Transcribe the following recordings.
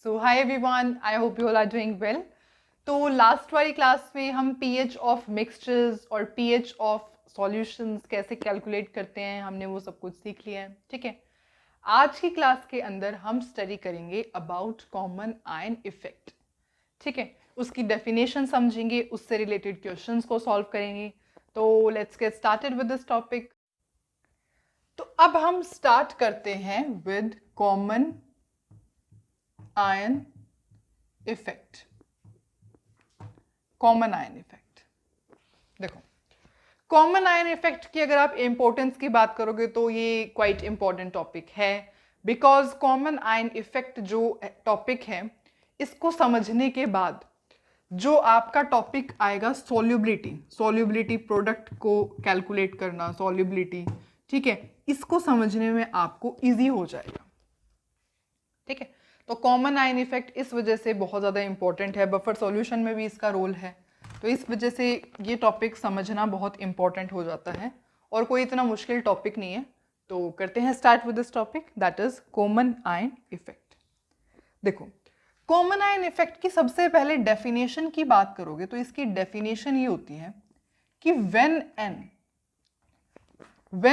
So hi everyone, I hope you all are doing well. तो last वाली class में हम पीएच ऑफ मिक्सचर्स और पीएच ऑफ सॉल्यूशंस कैसे कैलकुलेट करते हैं, हमने वो सब कुछ सीख लिया है। ठीक है, आज की क्लास के अंदर हम स्टडी करेंगे अबाउट कॉमन आयन इफेक्ट। ठीक है, उसकी डेफिनेशन समझेंगे, उससे रिलेटेड क्वेश्चंस को सॉल्व करेंगे। तो let's get started with this topic. तो अब हम स्टार्ट करते हैं with common ion effect. Common ion effect, देखो कॉमन आयन इफेक्ट की अगर आप इंपॉर्टेंस की बात करोगे तो ये क्वाइट इंपॉर्टेंट टॉपिक है, बिकॉज कॉमन आयन इफेक्ट जो टॉपिक है, इसको समझने के बाद जो आपका टॉपिक आएगा सॉल्युबिलिटी प्रोडक्ट को कैलकुलेट करना, सॉल्युबिलिटी, ठीक है, इसको समझने में आपको इजी हो जाएगा। ठीक है, तो कॉमन आयन इफेक्ट इस वजह से बहुत ज़्यादा इंपॉर्टेंट है, बफर सॉल्यूशन में भी इसका रोल है, तो इस वजह से ये टॉपिक समझना बहुत इंपॉर्टेंट हो जाता है और कोई इतना मुश्किल टॉपिक नहीं है। तो करते हैं start with this topic, that is common ion effect. देखो, कॉमन आयन इफेक्ट की सबसे पहले डेफिनेशन की बात करोगे तो इसकी डेफिनेशन ये होती है कि when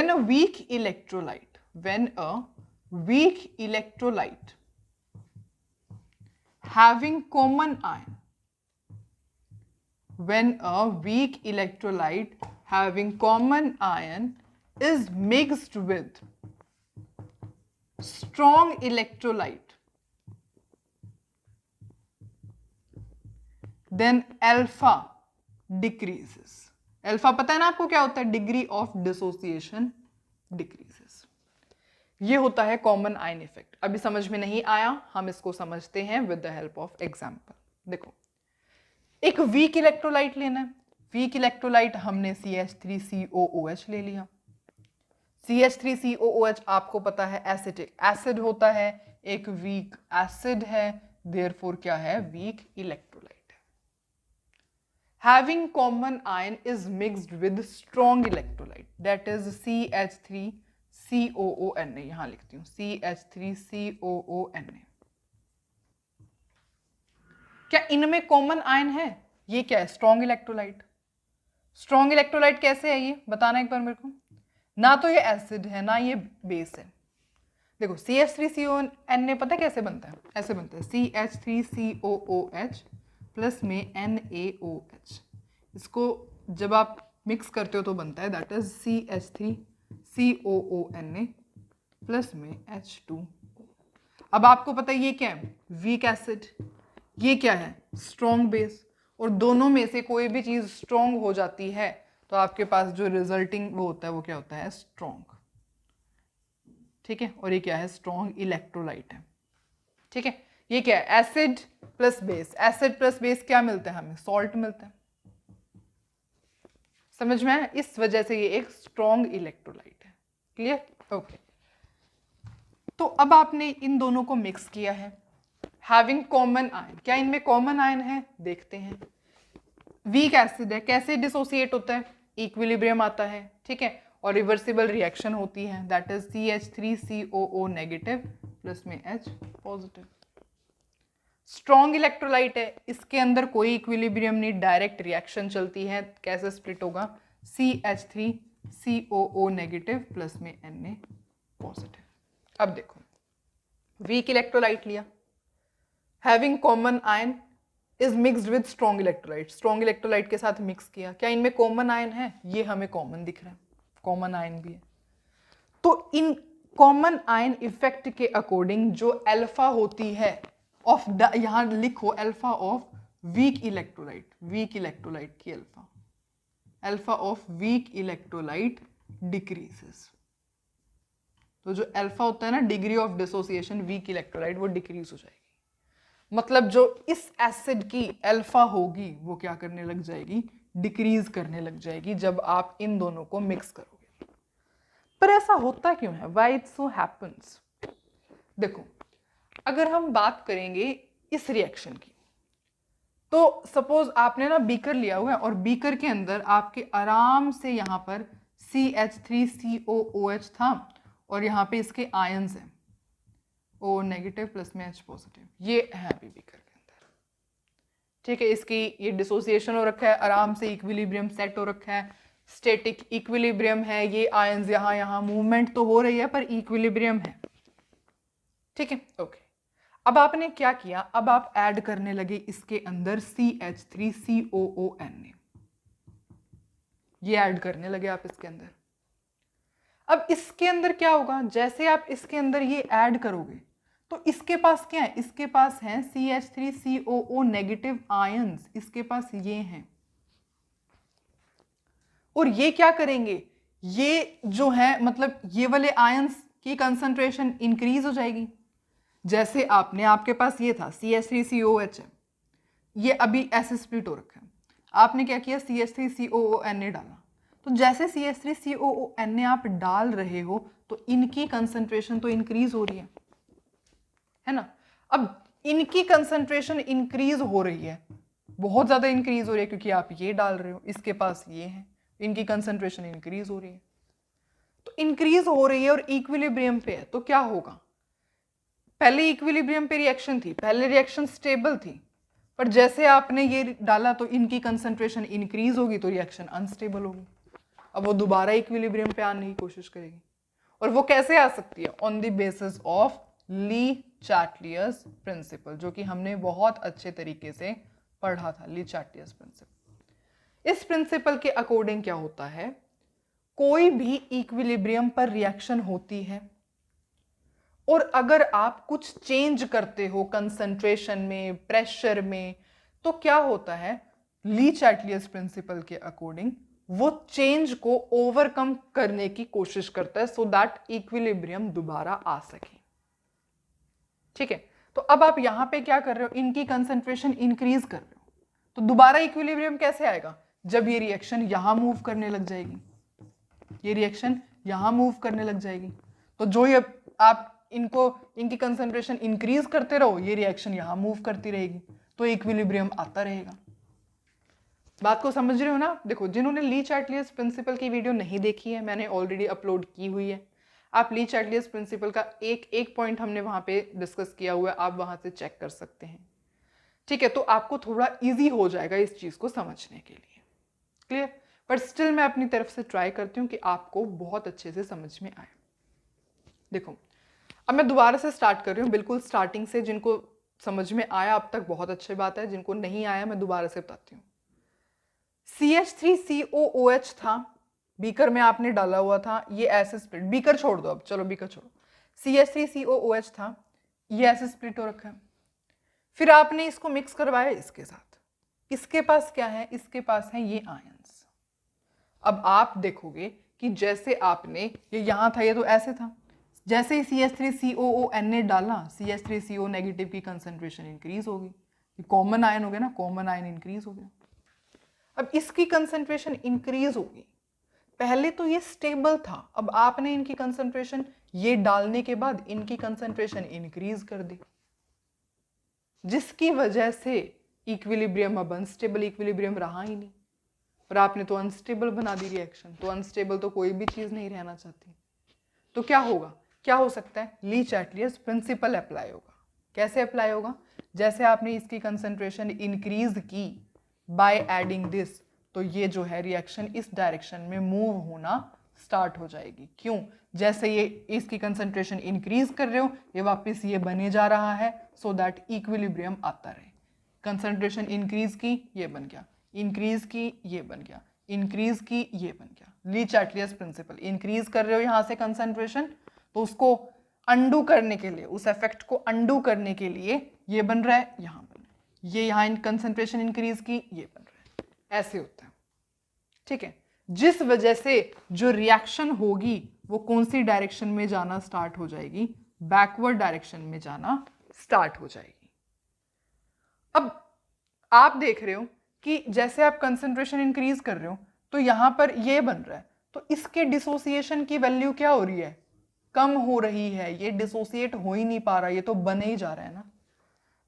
a weak electrolyte having common ion, when a weak electrolyte having common ion is mixed with strong electrolyte, then alpha decreases. Alpha पता है ना आपको क्या होता है? Degree of dissociation decreases. ये होता है कॉमन आयन इफेक्ट। अभी समझ में नहीं आया, हम इसको समझते हैं with the help of example. देखो, एक वीक इलेक्ट्रोलाइट लेना है। वीक इलेक्ट्रोलाइट हमने CH3COOH ले लिया। CH3COOH आपको पता है एसिटिक एसिड होता है, एक वीक एसिड है, देयरफॉर क्या है? वीक इलेक्ट्रोलाइट है। Having common ion is mixed with strong electrolyte, that is CH3COONA, यहां लिखती हूं CH3COONA। क्या इनमें कॉमन आयन है? ये क्या है? Strong electrolyte. स्ट्रॉन्ग इलेक्ट्रोलाइट कैसे है ये बताना एक बार मेरे को। ना तो ये एसिड है ना ये बेस है। देखो, CH3CONA पता है कैसे बनता है? ऐसे बनता है CH3COOH प्लस में NaOH। इसको जब आप मिक्स करते हो तो बनता है दैट इज CH3COONA प्लस में H2O। अब आपको पता है ये क्या है? Weak acid. ये क्या है? Strong base. और दोनों में से कोई भी चीज स्ट्रॉन्ग हो जाती है तो आपके पास जो रिजल्टिंग वो होता है वो क्या होता है? स्ट्रॉन्ग। ठीक है, और ये क्या है? स्ट्रॉन्ग इलेक्ट्रोलाइट है। ठीक है, ये क्या है? Acid plus base. Acid plus base क्या मिलता है हमें? सॉल्ट मिलता है। समझ में आया? इस वजह से ये एक स्ट्रॉन्ग इलेक्ट्रोलाइट है। क्लियर? ओके। तो अब आपने इन दोनों को मिक्स किया है, हैविंग कॉमन आयन। क्या इनमें कॉमन आयन है? देखते हैं। वीक एसिड है, कैसे डिसोसिएट होता है? इक्विलिब्रियम आता है, ठीक है, और रिवर्सिबल रिएक्शन होती है, that is CH3COO negative plus में H पॉजिटिव। स्ट्रॉन्ग इलेक्ट्रोलाइट है, इसके अंदर कोई इक्विलिब्रियम नहीं, डायरेक्ट रिएक्शन चलती है। कैसे स्प्लिट होगा? CH3COO नेगेटिव प्लस में Na पॉजिटिव। अब देखो, वीक इलेक्ट्रोलाइट लिया, having common ion is mixed with strong electrolyte. Strong electrolyte के साथ मिक्स किया। क्या इनमें कॉमन आयन है? ये हमें कॉमन दिख रहा है, कॉमन आयन भी है। तो इन कॉमन आयन इफेक्ट के अकॉर्डिंग जो अल्फा होती है ऑफ, यहां लिखो alpha of weak electrolyte, weak electrolyte की alpha, alpha of weak electrolyte decreases. तो जो अल्फा होता है ना, degree of dissociation weak electrolyte, वो डिक्रीज हो जाएगी। मतलब जो इस एसिड की अल्फा होगी वो क्या करने लग जाएगी? डिक्रीज करने लग जाएगी जब आप इन दोनों को मिक्स करोगे। पर ऐसा होता क्यों है? Why it so happens? देखो, अगर हम बात करेंगे इस रिएक्शन की, तो सपोज आपने ना बीकर लिया हुआ है और बीकर के अंदर आपके आराम से यहाँ पर CH3COOH था और यहाँ पे इसके आयंस हैं। ओ नेगेटिव प्लस में H पॉजिटिव, ये है अभी बीकर के अंदर। ठीक है, इसकी ये डिसोसिएशन हो रखा है, आराम से इक्विलिब्रियम सेट हो रखा है, स्टैटिक इक्विलिब्रियम है, ये आयंस यहाँ मूवमेंट तो हो रही है पर इक्विलिब्रियम है। ठीक है, ओके। अब आपने क्या किया, अब आप ऐड करने लगे इसके अंदर CH3COONA, ये ऐड करने लगे आप इसके अंदर। अब इसके अंदर क्या होगा, जैसे आप इसके अंदर ये ऐड करोगे तो इसके पास क्या है, इसके पास है CH3COO नेगेटिव आयंस, इसके पास ये हैं, और ये क्या करेंगे, ये जो है मतलब ये वाले आयंस की कंसंट्रेशन इंक्रीज हो जाएगी। जैसे आपके पास ये था CH3COOH है, ये अभी ऐसे स्प्लिट हो रखा है, आपने क्या किया CH3COONA डाला, तो जैसे CH3COONA आप डाल रहे हो तो इनकी कंसंट्रेशन तो इंक्रीज हो रही है ना। अब इनकी कंसंट्रेशन इंक्रीज हो रही है, बहुत ज्यादा इंक्रीज हो रही है, क्योंकि आप ये डाल रहे हो, इसके पास ये है, इनकी कंसंट्रेशन इंक्रीज हो रही है। तो इंक्रीज हो रही है और इक्विलिब्रियम पे है, तो क्या होगा, पहले इक्विलिब्रियम पे रिएक्शन थी, पहले रिएक्शन स्टेबल थी, पर जैसे आपने ये डाला तो इनकी कंसंट्रेशन इंक्रीज होगी तो रिएक्शन अनस्टेबल होगी। अब वो दोबारा इक्विलिब्रियम पे आने की कोशिश करेगी, और वो कैसे आ सकती है, on the basis of Le Chatelier's principle, जो कि हमने बहुत अच्छे तरीके से पढ़ा था, ली चार्टियर्स प्रिंसिपल। इस प्रिंसिपल के अकॉर्डिंग क्या होता है, कोई भी इक्विलिब्रियम पर रिएक्शन होती है और अगर आप कुछ चेंज करते हो कंसंट्रेशन में, प्रेशर में, तो क्या होता है, ली चार्टियर्स प्रिंसिपल के अकॉर्डिंग वो चेंज को ओवरकम करने की कोशिश करता है, सो दैट इक्विलिब्रियम दोबारा आ सके। ठीक है, तो अब आप यहां पे क्या कर रहे हो, इनकी कंसंट्रेशन इंक्रीज कर रहे हो, तो दोबारा इक्विलिब्रियम कैसे आएगा, जब ये रिएक्शन यहां मूव करने लग जाएगी, ये रिएक्शन यहां मूव करने लग जाएगी, तो जो ये आप इनकी कंसंट्रेशन इंक्रीज करते रहो, ये रिएक्शन यहां मूव करती रहेगी, तो इक्विलिब्रियम आता रहेगा। बात को समझ रहे हो ना। देखो, जिन्होंने ली चार्टियर्स प्रिंसिपल की वीडियो नहीं देखी है, मैंने ऑलरेडी अपलोड की हुई है, आप ली चार्टियर्स प्रिंसिपल का एक पॉइंट हमने वहां पे डिस्कस किया हुआ है, आप वहां से चेक कर सकते हैं। ठीक है, तो आपको थोड़ा इजी हो जाएगा इस चीज को समझने के लिए। क्लियर, पर स्टिल मैं अपनी तरफ से ट्राई करती हूँ कि आपको बहुत अच्छे से समझ में आए। देखो, अब मैं दोबारा से स्टार्ट कर रही हूँ, बिल्कुल स्टार्टिंग से। जिनको समझ में आया अब तक बहुत अच्छी बात है, जिनको नहीं आया मैं दोबारा से बताती हूँ। CH3COOH था, बीकर में आपने डाला हुआ था, ये ऐसे स्प्लिट, बीकर छोड़ दो अब, चलो बीकर छोड़ो, CH3COOH था, ये ऐसे स्प्लिट हो रखा है, फिर आपने इसको मिक्स करवाया इसके साथ, इसके पास क्या है, इसके पास है ये आयंस। अब आप देखोगे कि जैसे आपने ये यहां था, ये तो ऐसे था, जैसे ही CH3COONA डाला, CH3CO नेगेटिव की कंसंट्रेशन इंक्रीज होगी, ये कॉमन आयन हो गया ना, कॉमन आयन इंक्रीज हो गया। अब इसकी कंसंट्रेशन इंक्रीज होगी, पहले तो ये स्टेबल था, अब आपने इनकी कंसंट्रेशन ये डालने के बाद इनकी कंसंट्रेशन इंक्रीज कर दी, जिसकी वजह से इक्विलिब्रियम अब अनस्टेबल इक्विलिब्रियम रहा ही नहीं, और आपने तो अनस्टेबल बना दी रिएक्शन, तो अनस्टेबल तो कोई भी चीज नहीं रहना चाहती, तो क्या होगा, क्या हो सकता है, ली चार्टियर्स प्रिंसिपल अप्लाई होगा। कैसे अप्लाई होगा, जैसे आपने इसकी कंसंट्रेशन इंक्रीज की बाय एडिंग दिस, तो ये जो है रिएक्शन इस डायरेक्शन में मूव होना स्टार्ट हो जाएगी। क्यों, जैसे ये इसकी कंसंट्रेशन इंक्रीज कर रहे हो, ये वापस ये बने जा रहा है, सो दैट इक्विलिब्रियम आता रहे। कंसंट्रेशन इंक्रीज की, ये बन गया, इंक्रीज की, ये बन गया, इंक्रीज की, ये बन गया। ली चार्टियर्स प्रिंसिपल, इंक्रीज कर रहे हो यहां से कंसंट्रेशन, तो उसको अंडू करने के लिए, उस इफेक्ट को अंडू करने के लिए ये बन रहा है, यहां बन रहा है, ये यहां कंसंट्रेशन इंक्रीज की, ये बन रहा है, ऐसे होता है। ठीक है, जिस वजह से जो रिएक्शन होगी वो कौन सी डायरेक्शन में जाना स्टार्ट हो जाएगी, बैकवर्ड डायरेक्शन में जाना स्टार्ट हो जाएगी। अब आप देख रहे हो कि जैसे आप कंसंट्रेशन इंक्रीज कर रहे हो तो यहां पर ये बन रहा है, तो इसके डिसोसिएशन की वैल्यू क्या हो रही है, कम हो रही है, ये डिसोसिएट हो ही नहीं पा रहा, ये तो बने ही जा रहा है ना।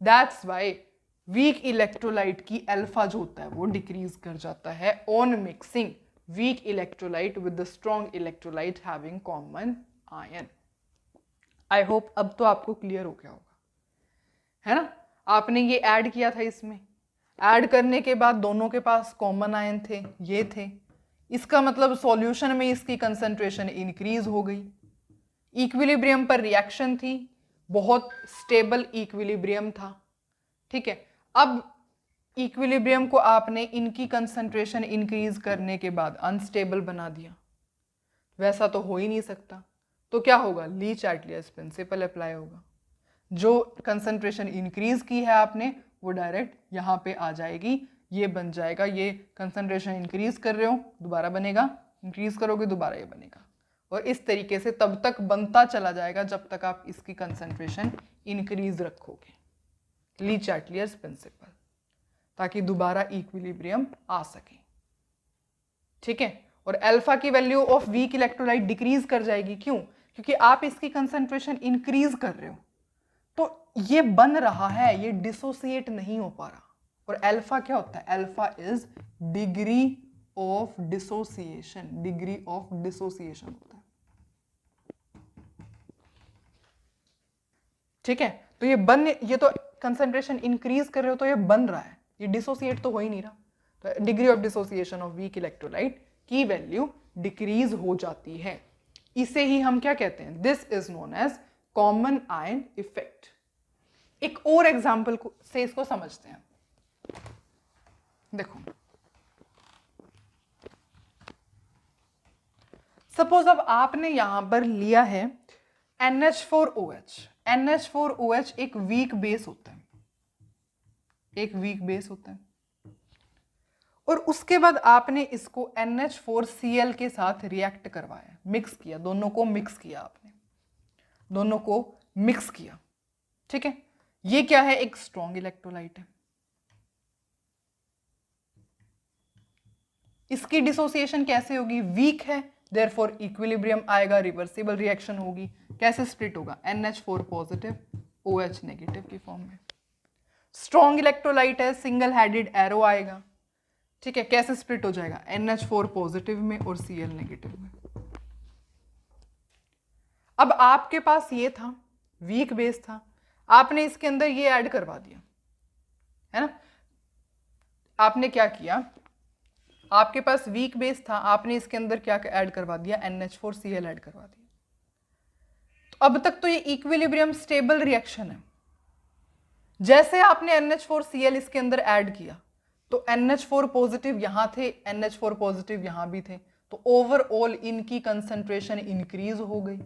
दैट्स वाई वीक इलेक्ट्रोलाइट की अल्फा जो होता है वो डिक्रीज कर जाता है on mixing weak electrolyte with the strong electrolyte having common ion. I hope अब तो आपको क्लियर हो गया होगा, है ना। आपने ये ऐड किया था, इसमें ऐड करने के बाद दोनों के पास कॉमन आयन थे, ये थे। इसका मतलब सॉल्यूशन में इसकी कंसंट्रेशन इंक्रीज हो गई। इक्विलिब्रियम पर रिएक्शन थी, बहुत स्टेबल इक्विलिब्रियम था, ठीक है। अब इक्विलिब्रियम को आपने इनकी कंसंट्रेशन इंक्रीज करने के बाद अनस्टेबल बना दिया, वैसा तो हो ही नहीं सकता। तो क्या होगा, ली-चाटलियस प्रिंसिपल अप्लाई होगा। जो कंसंट्रेशन इंक्रीज की है आपने वो डायरेक्ट यहाँ पे आ जाएगी, ये बन जाएगा। ये कंसंट्रेशन इंक्रीज कर रहे हो दोबारा बनेगा, इंक्रीज करोगे दोबारा ये बनेगा, और इस तरीके से तब तक बनता चला जाएगा जब तक आप इसकी कंसंट्रेशन इंक्रीज रखोगे, ली-चाटलियस प्रिंसिपल, ताकि दोबारा इक्विलिब्रियम आ सके, ठीक है। और अल्फा की value of weak electrolyte decrease कर जाएगी, क्यों? क्योंकि आप इसकी कंसंट्रेशन इंक्रीज कर रहे हो, तो ये बन रहा है, ये डिसोसिएट नहीं हो पा रहा। और अल्फा क्या होता है, alpha is degree of dissociation, degree of dissociation होता है, ठीक है। तो ये तो कंसंट्रेशन इंक्रीज कर रहे हो तो ये बन रहा है, ये डिसोसिएट तो हो ही नहीं रहा। तो degree of dissociation of weak electrolyte की वैल्यू डिक्रीज हो जाती है। इसे ही हम क्या कहते हैं, this is known as common ion effect. एक और एग्जाम्पल से इसको समझते हैं। देखो, सपोज अब आपने यहां पर लिया है NH4OH। NH4OH एक वीक बेस होता है, एक वीक बेस होता है, और उसके बाद आपने इसको NH4Cl के साथ रिएक्ट करवाया, मिक्स किया, दोनों को मिक्स किया आपने, दोनों को मिक्स किया, ठीक है। ये क्या है, एक स्ट्रॉन्ग इलेक्ट्रोलाइट है। इसकी डिसोसिएशन कैसे होगी, वीक है, देयरफॉर इक्विलिब्रियम आएगा, रिवर्सिबल रिएक्शन होगी। कैसे स्प्लिट होगा, NH4 पॉजिटिव OH नेगेटिव की फॉर्म में। स्ट्रॉन्ग इलेक्ट्रोलाइट है, सिंगल हेडेड एरो आएगा, ठीक है। कैसे स्प्लिट हो जाएगा, NH4 पॉजिटिव में और Cl नेगेटिव में। अब आपके पास ये था, वीक बेस था, आपने इसके अंदर ये ऐड करवा दिया, है ना। आपने क्या किया, आपके पास वीक बेस था, आपने इसके अंदर क्या ऐड करवा दिया, NH4Cl ऐड करवा दिया। तो अब तक तो ये इक्विलिब्रियम स्टेबल रिएक्शन है। जैसे आपने NH4Cl इसके अंदर ऐड किया तो NH4 पॉजिटिव यहां थे, NH4 पॉजिटिव यहां भी थे, तो ओवरऑल इनकी कंसंट्रेशन इंक्रीज हो गई।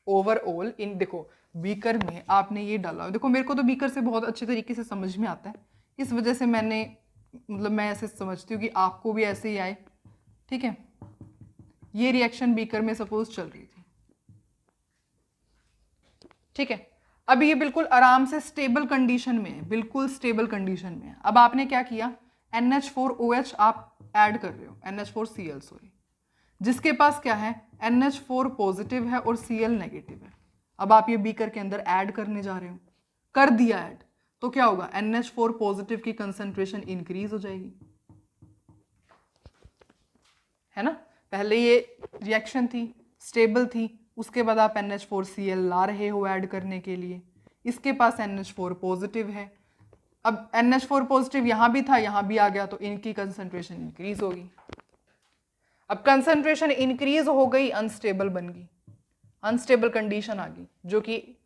ओवरऑल इन, देखो बीकर में आपने ये डाला, देखो मेरे को तो बीकर से बहुत अच्छे तरीके से समझ में आता है, इस वजह से मैंने, मतलब मैं ऐसे समझती हूँ कि आपको भी ऐसे ही आए, ठीक है। ये रिएक्शन बीकर में सपोज चल रही थी, ठीक है। अब ये बिल्कुल आराम से स्टेबल कंडीशन में है, बिल्कुल स्टेबल कंडीशन में है। अब आपने क्या किया, NH4OH आप ऐड कर रहे हो, NH4Cl सॉरी, जिसके पास क्या है, NH4 पॉजिटिव है और Cl नेगेटिव है। अब आप ये बीकर के अंदर ऐड करने जा रहे हो, कर दिया ऐड, तो क्या होगा, NH4 पॉजिटिव की कंसंट्रेशन इंक्रीज हो जाएगी, है ना। पहले ये रिएक्शन थी, स्टेबल थी, उसके बाद आप NH4Cl ला रहे हो ऐड करने के लिए, इसके पास NH4 पॉजिटिव है। अब NH4 पॉजिटिव यहां भी था, यहां भी आ गया, तो इनकी कंसंट्रेशन इंक्रीज होगी। अब कंसंट्रेशन इंक्रीज हो गई, अनस्टेबल बन गई, अनस्टेबल कंडीशन आ गई, जो कि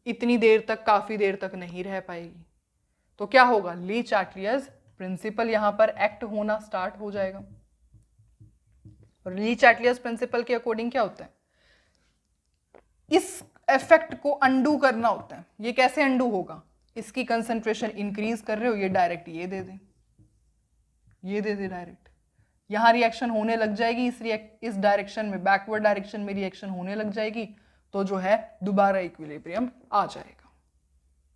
इतनी देर तक, काफी देर तक नहीं रह पाएगी। तो क्या होगा, ली-चाटलियस प्रिंसिपल यहां पर एक्ट होना स्टार्ट हो जाएगा। और ली-चाटलियस प्रिंसिपल के अकॉर्डिंग क्या होता है, इस इफेक्ट को अंडू करना होता है। ये कैसे अंडू होगा, इसकी कंसंट्रेशन इंक्रीज कर रहे हो, ये डायरेक्ट ये दे दे, ये दे दे डायरेक्ट, यहां रिएक्शन होने लग जाएगी, इस डायरेक्शन में, बैकवर्ड डायरेक्शन में रिएक्शन होने लग जाएगी, तो जो है दोबारा इक्विलिब्रियम आ जाएगा,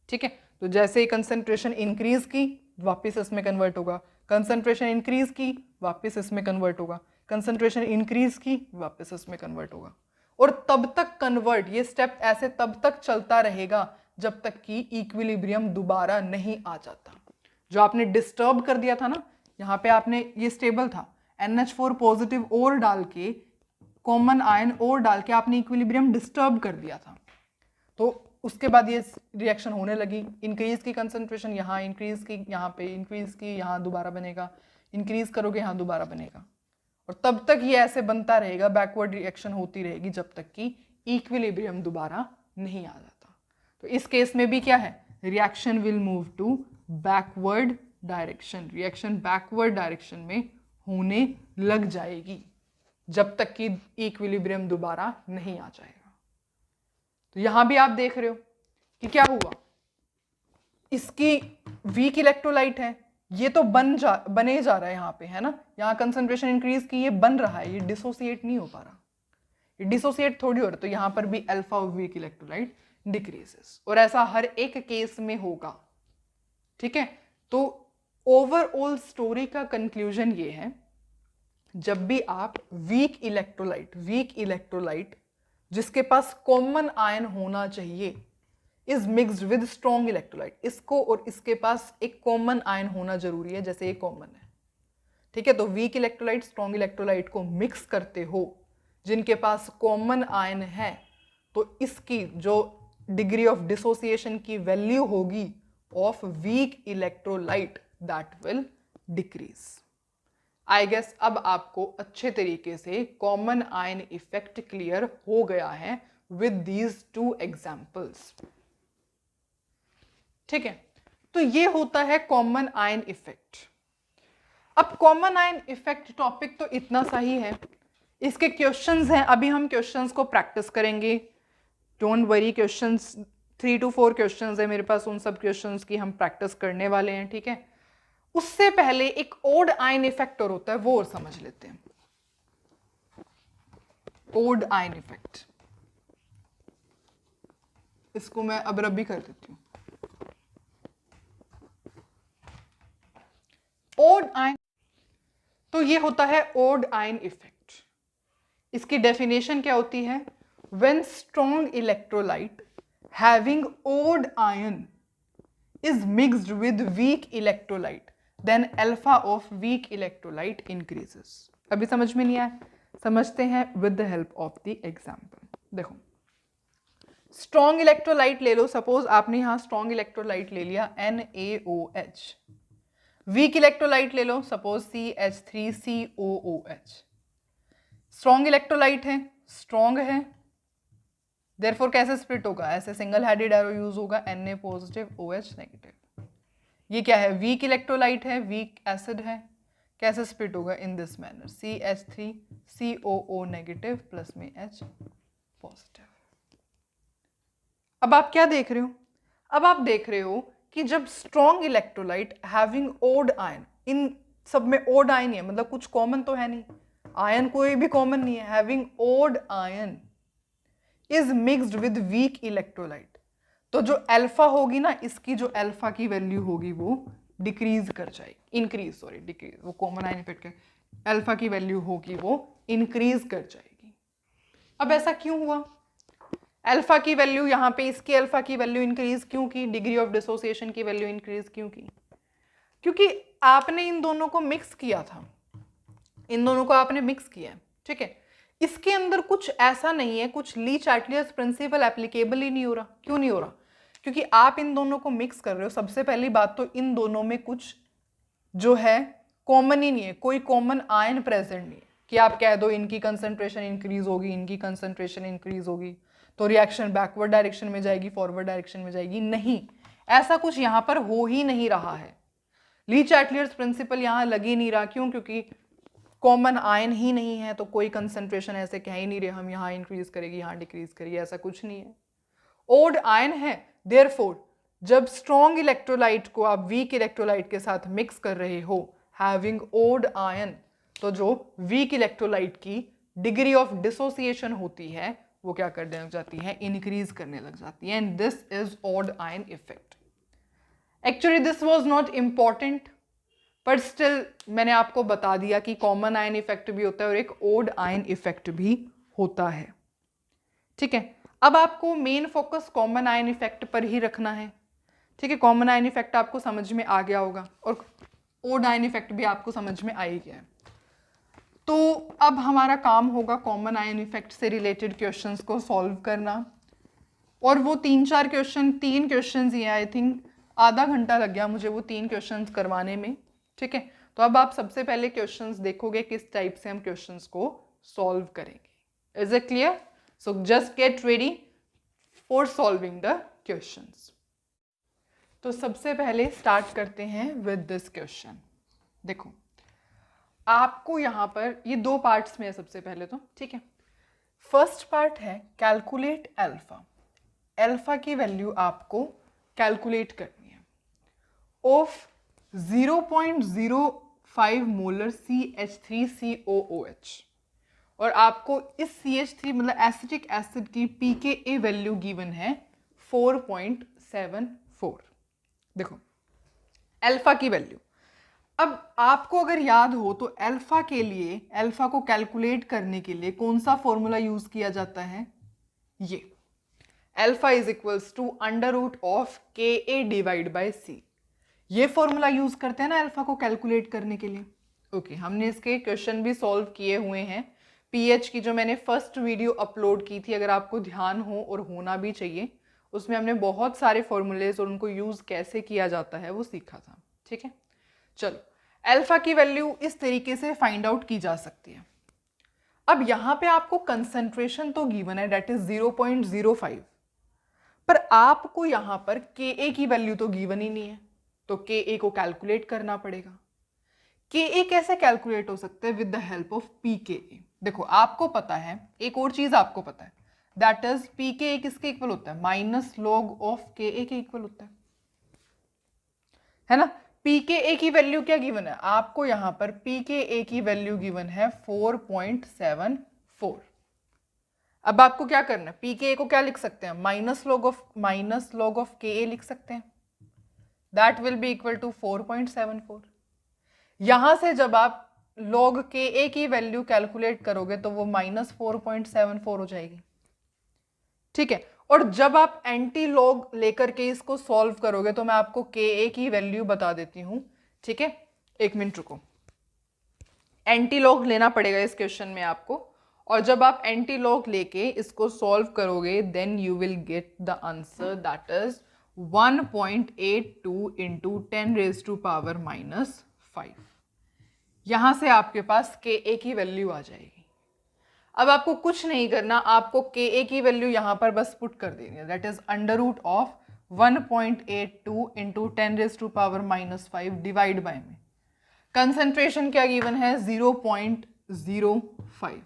ठीक है। तो जैसे ही कंसंट्रेशन इंक्रीज की, वापस इसमें कन्वर्ट होगा, कंसंट्रेशन इंक्रीज की, वापस इसमें कन्वर्ट होगा, कंसंट्रेशन इंक्रीज की, वापस इसमें कन्वर्ट होगा। और तब तक कन्वर्ट, ये स्टेप ऐसे तब तक चलता रहेगा जब तक कि इक्विलिब्रियम दोबारा नहीं आ जाता। जो आपने डिस्टर्ब कर दिया था ना, यहाँ पे आपने, ये स्टेबल था, NH4 पॉजिटिव और डाल के कॉमन आयन और डाल के आपने इक्विलिब्रियम डिस्टर्ब कर दिया था, तो उसके बाद ये रिएक्शन होने लगी, इंक्रीज की कंसंट्रेशन यहाँ, इंक्रीज की यहाँ पे, इंक्रीज की यहाँ दोबारा बनेगा, इंक्रीज करोगे यहाँ दोबारा बनेगा, और तब तक ये ऐसे बनता रहेगा, बैकवर्ड रिएक्शन होती रहेगी जब तक कि इक्विलिब्रियम दोबारा नहीं आ जाता। तो इस केस में भी क्या है, reaction will move to backward direction, reaction backward direction में होने लग जाएगी जब तक कि इक्विलिब्रियम दोबारा नहीं आ जाएगा। तो यहां भी आप देख रहे हो कि क्या हुआ, इसकी वीक इलेक्ट्रोलाइट है, ये तो बने जा रहा है यहाँ पे, है ना, यहाँ कंसंट्रेशन इंक्रीज की, ये बन रहा है, ये डिसोसिएट नहीं हो पा रहा, ये डिसोसिएट थोड़ी हो रहा। तो यहाँ पर भी alpha of weak electrolyte decreases, और ऐसा हर एक केस में होगा, ठीक है। तो ओवरऑल स्टोरी का कंक्लूजन ये है, जब भी आप वीक इलेक्ट्रोलाइट जिसके पास कॉमन आयन होना चाहिए is mixed with strong electrolyte, इसको और इसके पास एक कॉमन आयन होना जरूरी है, जैसे ये कॉमन है, ठीक है। तो वीक इलेक्ट्रोलाइट स्ट्रॉन्ग इलेक्ट्रोलाइट को मिक्स करते हो जिनके पास कॉमन आयन है, तो इसकी जो डिग्री ऑफ डिसोसिएशन की वैल्यू होगी of weak electrolyte that will decrease. I guess अब आपको अच्छे तरीके से कॉमन आयन इफेक्ट क्लियर हो गया है विद दीज टू एग्जाम्पल्स, ठीक है। तो ये होता है कॉमन आयन इफेक्ट। अब कॉमन आयन इफेक्ट टॉपिक तो इतना सा ही है, इसके क्वेश्चंस हैं, अभी हम क्वेश्चंस को प्रैक्टिस करेंगे, don't worry, questions 3 to 4 questions है मेरे पास, उन सब क्वेश्चंस की हम प्रैक्टिस करने वाले हैं, ठीक है। उससे पहले एक ओड आयन इफेक्ट और होता है, वो और समझ लेते हैं। ओड आयन इफेक्ट, इसको मैं अब रबी कर देती हूं। ओड आयन, तो ये होता है ओड आयन इफेक्ट। इसकी डेफिनेशन क्या होती है, when strong electrolyte having odd ion is mixed with weak electrolyte then alpha of weak electrolyte increases. अभी समझ में नहीं आया, समझते हैं with the help of the example. देखो, स्ट्रॉन्ग इलेक्ट्रोलाइट ले लो, सपोज आपने यहां स्ट्रॉन्ग इलेक्ट्रोलाइट ले लिया NaOH, वीक इलेक्ट्रोलाइट ले लो, सपोज CH3COOH। स्ट्रॉन्ग इलेक्ट्रोलाइट है, स्ट्रॉन्ग है, देयरफॉर कैसे स्प्लिट होगा, ऐसे सिंगल हेडेड एरो यूज होगा, Na पॉजिटिव OH नेगेटिव। ये क्या है, वीक इलेक्ट्रोलाइट है, वीक एसिड है, कैसे स्प्लिट होगा, in this manner, CH3COO negative plus में H पॉजिटिव। अब आप क्या देख रहे हो, अब आप देख रहे हो कि जब strong electrolyte having odd ion, इन सब में ओड आयन है, मतलब कुछ कॉमन तो है नहीं, आयन कोई भी कॉमन नहीं है, having odd ion is mixed with weak electrolyte, तो जो अल्फा होगी ना, इसकी जो अल्फा की वैल्यू होगी वो डिक्रीज कर जाएगी, इंक्रीज, सॉरी डिक्रीज, वो कॉमन आयन इफेक्ट है, अल्फा की वैल्यू होगी वो इंक्रीज कर जाएगी। अब ऐसा क्यों हुआ, अल्फा की वैल्यू यहाँ पे, इसकी अल्फा की वैल्यू इंक्रीज क्यों की, डिग्री ऑफ डिसोसिएशन की वैल्यू इंक्रीज क्यों की, क्योंकि आपने इन दोनों को मिक्स किया था, इन दोनों को आपने मिक्स किया, ठीक है। इसके अंदर कुछ ऐसा नहीं है, कुछ ली चार्टियर्स प्रिंसिपल एप्लीकेबल ही नहीं हो रहा। क्यों नहीं हो रहा, क्योंकि आप इन दोनों को मिक्स कर रहे हो। सबसे पहली बात तो इन दोनों में कुछ जो है कॉमन ही नहीं है, कोई कॉमन आयन प्रेजेंट नहीं है कि आप कह दो इनकी कंसंट्रेशन इंक्रीज होगी, इनकी कंसंट्रेशन इंक्रीज होगी तो रिएक्शन बैकवर्ड डायरेक्शन में जाएगी, फॉरवर्ड डायरेक्शन में जाएगी, नहीं, ऐसा कुछ यहाँ पर हो ही नहीं रहा है। ली चार्टियर्स प्रिंसिपल यहाँ लग ही नहीं रहा, क्यों, क्योंकि कॉमन आयन ही नहीं है, तो कोई कंसंट्रेशन ऐसे कह ही नहीं रहे हम यहाँ इंक्रीज करेगी, यहाँ डिक्रीज करेगी, ऐसा कुछ नहीं है। ओड आयन है, देयरफॉर जब स्ट्रॉन्ग इलेक्ट्रोलाइट को आप वीक इलेक्ट्रोलाइट के साथ मिक्स कर रहे हो हैविंग ओड आयन, तो जो वीक इलेक्ट्रोलाइट की डिग्री ऑफ डिसोसिएशन होती है वो क्या करने लग जाती है, इंक्रीज करने लग जाती है, and this is odd ion effect. Actually this was not important, पर स्टिल मैंने आपको बता दिया कि कॉमन आयन इफेक्ट भी होता है और एक ओड आयन इफेक्ट भी होता है, ठीक है। अब आपको main focus common ion effect पर ही रखना है, ठीक है। कॉमन आयन इफेक्ट आपको समझ में आ गया होगा और ओड आयन इफेक्ट भी आपको समझ में आ ही गया है। तो अब हमारा काम होगा कॉमन आयन इफेक्ट से रिलेटेड क्वेश्चंस को सॉल्व करना, और वो 3-4 क्वेश्चन, 3 क्वेश्चंस ही हैं, आई थिंक आधा घंटा लग गया मुझे वो 3 क्वेश्चंस करवाने में, ठीक है। तो अब आप सबसे पहले क्वेश्चंस देखोगे किस टाइप से हम क्वेश्चंस को सॉल्व करेंगे। Is it clear? So just get ready for solving the questions. तो सबसे पहले स्टार्ट करते हैं विद दिस क्वेश्चन। देखो आपको यहाँ पर ये 2 पार्ट्स में है सबसे पहले तो, ठीक है। फर्स्ट पार्ट है कैलकुलेट अल्फा। अल्फा की वैल्यू आपको कैलकुलेट करनी है ऑफ 0.05 मोलर CH3COOH, और आपको इस CH3 मतलब एसिटिक एसिड की pKa वैल्यू गिवन है 4.74। देखो अल्फा की वैल्यू, अब आपको अगर याद हो तो अल्फा के लिए, अल्फा को कैलकुलेट करने के लिए कौन सा फॉर्मूला यूज किया जाता है? ये alpha is equals to under root of KA divide by C। ये फॉर्मूला यूज करते हैं ना अल्फा को कैलकुलेट करने के लिए। ओके, हमने इसके क्वेश्चन भी सॉल्व किए हुए हैं। पीएच की जो मैंने फर्स्ट वीडियो अपलोड की थी, अगर आपको ध्यान हो और होना भी चाहिए, उसमें हमने बहुत सारे फॉर्मूलेज और उनको यूज कैसे किया जाता है वो सीखा था, ठीक है। चलो अल्फा की वैल्यू इस तरीके से फाइंड आउट की जा सकती है। अब यहाँ पे आपको कंसंट्रेशन तो गिवन है, डेट इज 0.05, पर आपको यहाँ पर Ka की वैल्यू तो गिवन ही नहीं है, तो Ka को कैलकुलेट करना पड़ेगा। Ka कैसे कैलकुलेट हो सकता है? With the help of pKa। देखो आपको पता है, एक और चीज आपको पता है, दैट इज pKa किसके इक्वल होता है? माइनस लॉग ऑफ Ka के इक्वल होता है ना। pKa की वैल्यू क्या गिवन है आपको? यहाँ पर pKa की वैल्यू गिवन है 4.74। अब आपको क्या करना है? pKa को क्या लिख सकते हैं? माइनस लॉग ऑफ Ka लिख सकते हैं, that will be equal to 4.74। यहां से जब आप log Ka की वैल्यू कैलकुलेट करोगे तो वो माइनस 4.74 हो जाएगी, ठीक है। और जब आप एंटी लॉग लेकर के इसको सॉल्व करोगे तो मैं आपको Ka की वैल्यू बता देती हूं, ठीक है। 1 मिनट रुको, एंटी लॉग लेना पड़ेगा इस क्वेश्चन में आपको, और जब आप एंटी लॉग लेके इसको सॉल्व करोगे then you will get the answer, that is 1.82 into 10⁻⁻⁵। यहां से आपके पास Ka की वैल्यू आ जाएगी। अब आपको कुछ नहीं करना, आपको Ka की वैल्यू यहां पर बस पुट कर देनी है, that is under root of 1.82 into 10⁻⁻5 divide by में कंसंट्रेशन क्या गिवन है? 0.05,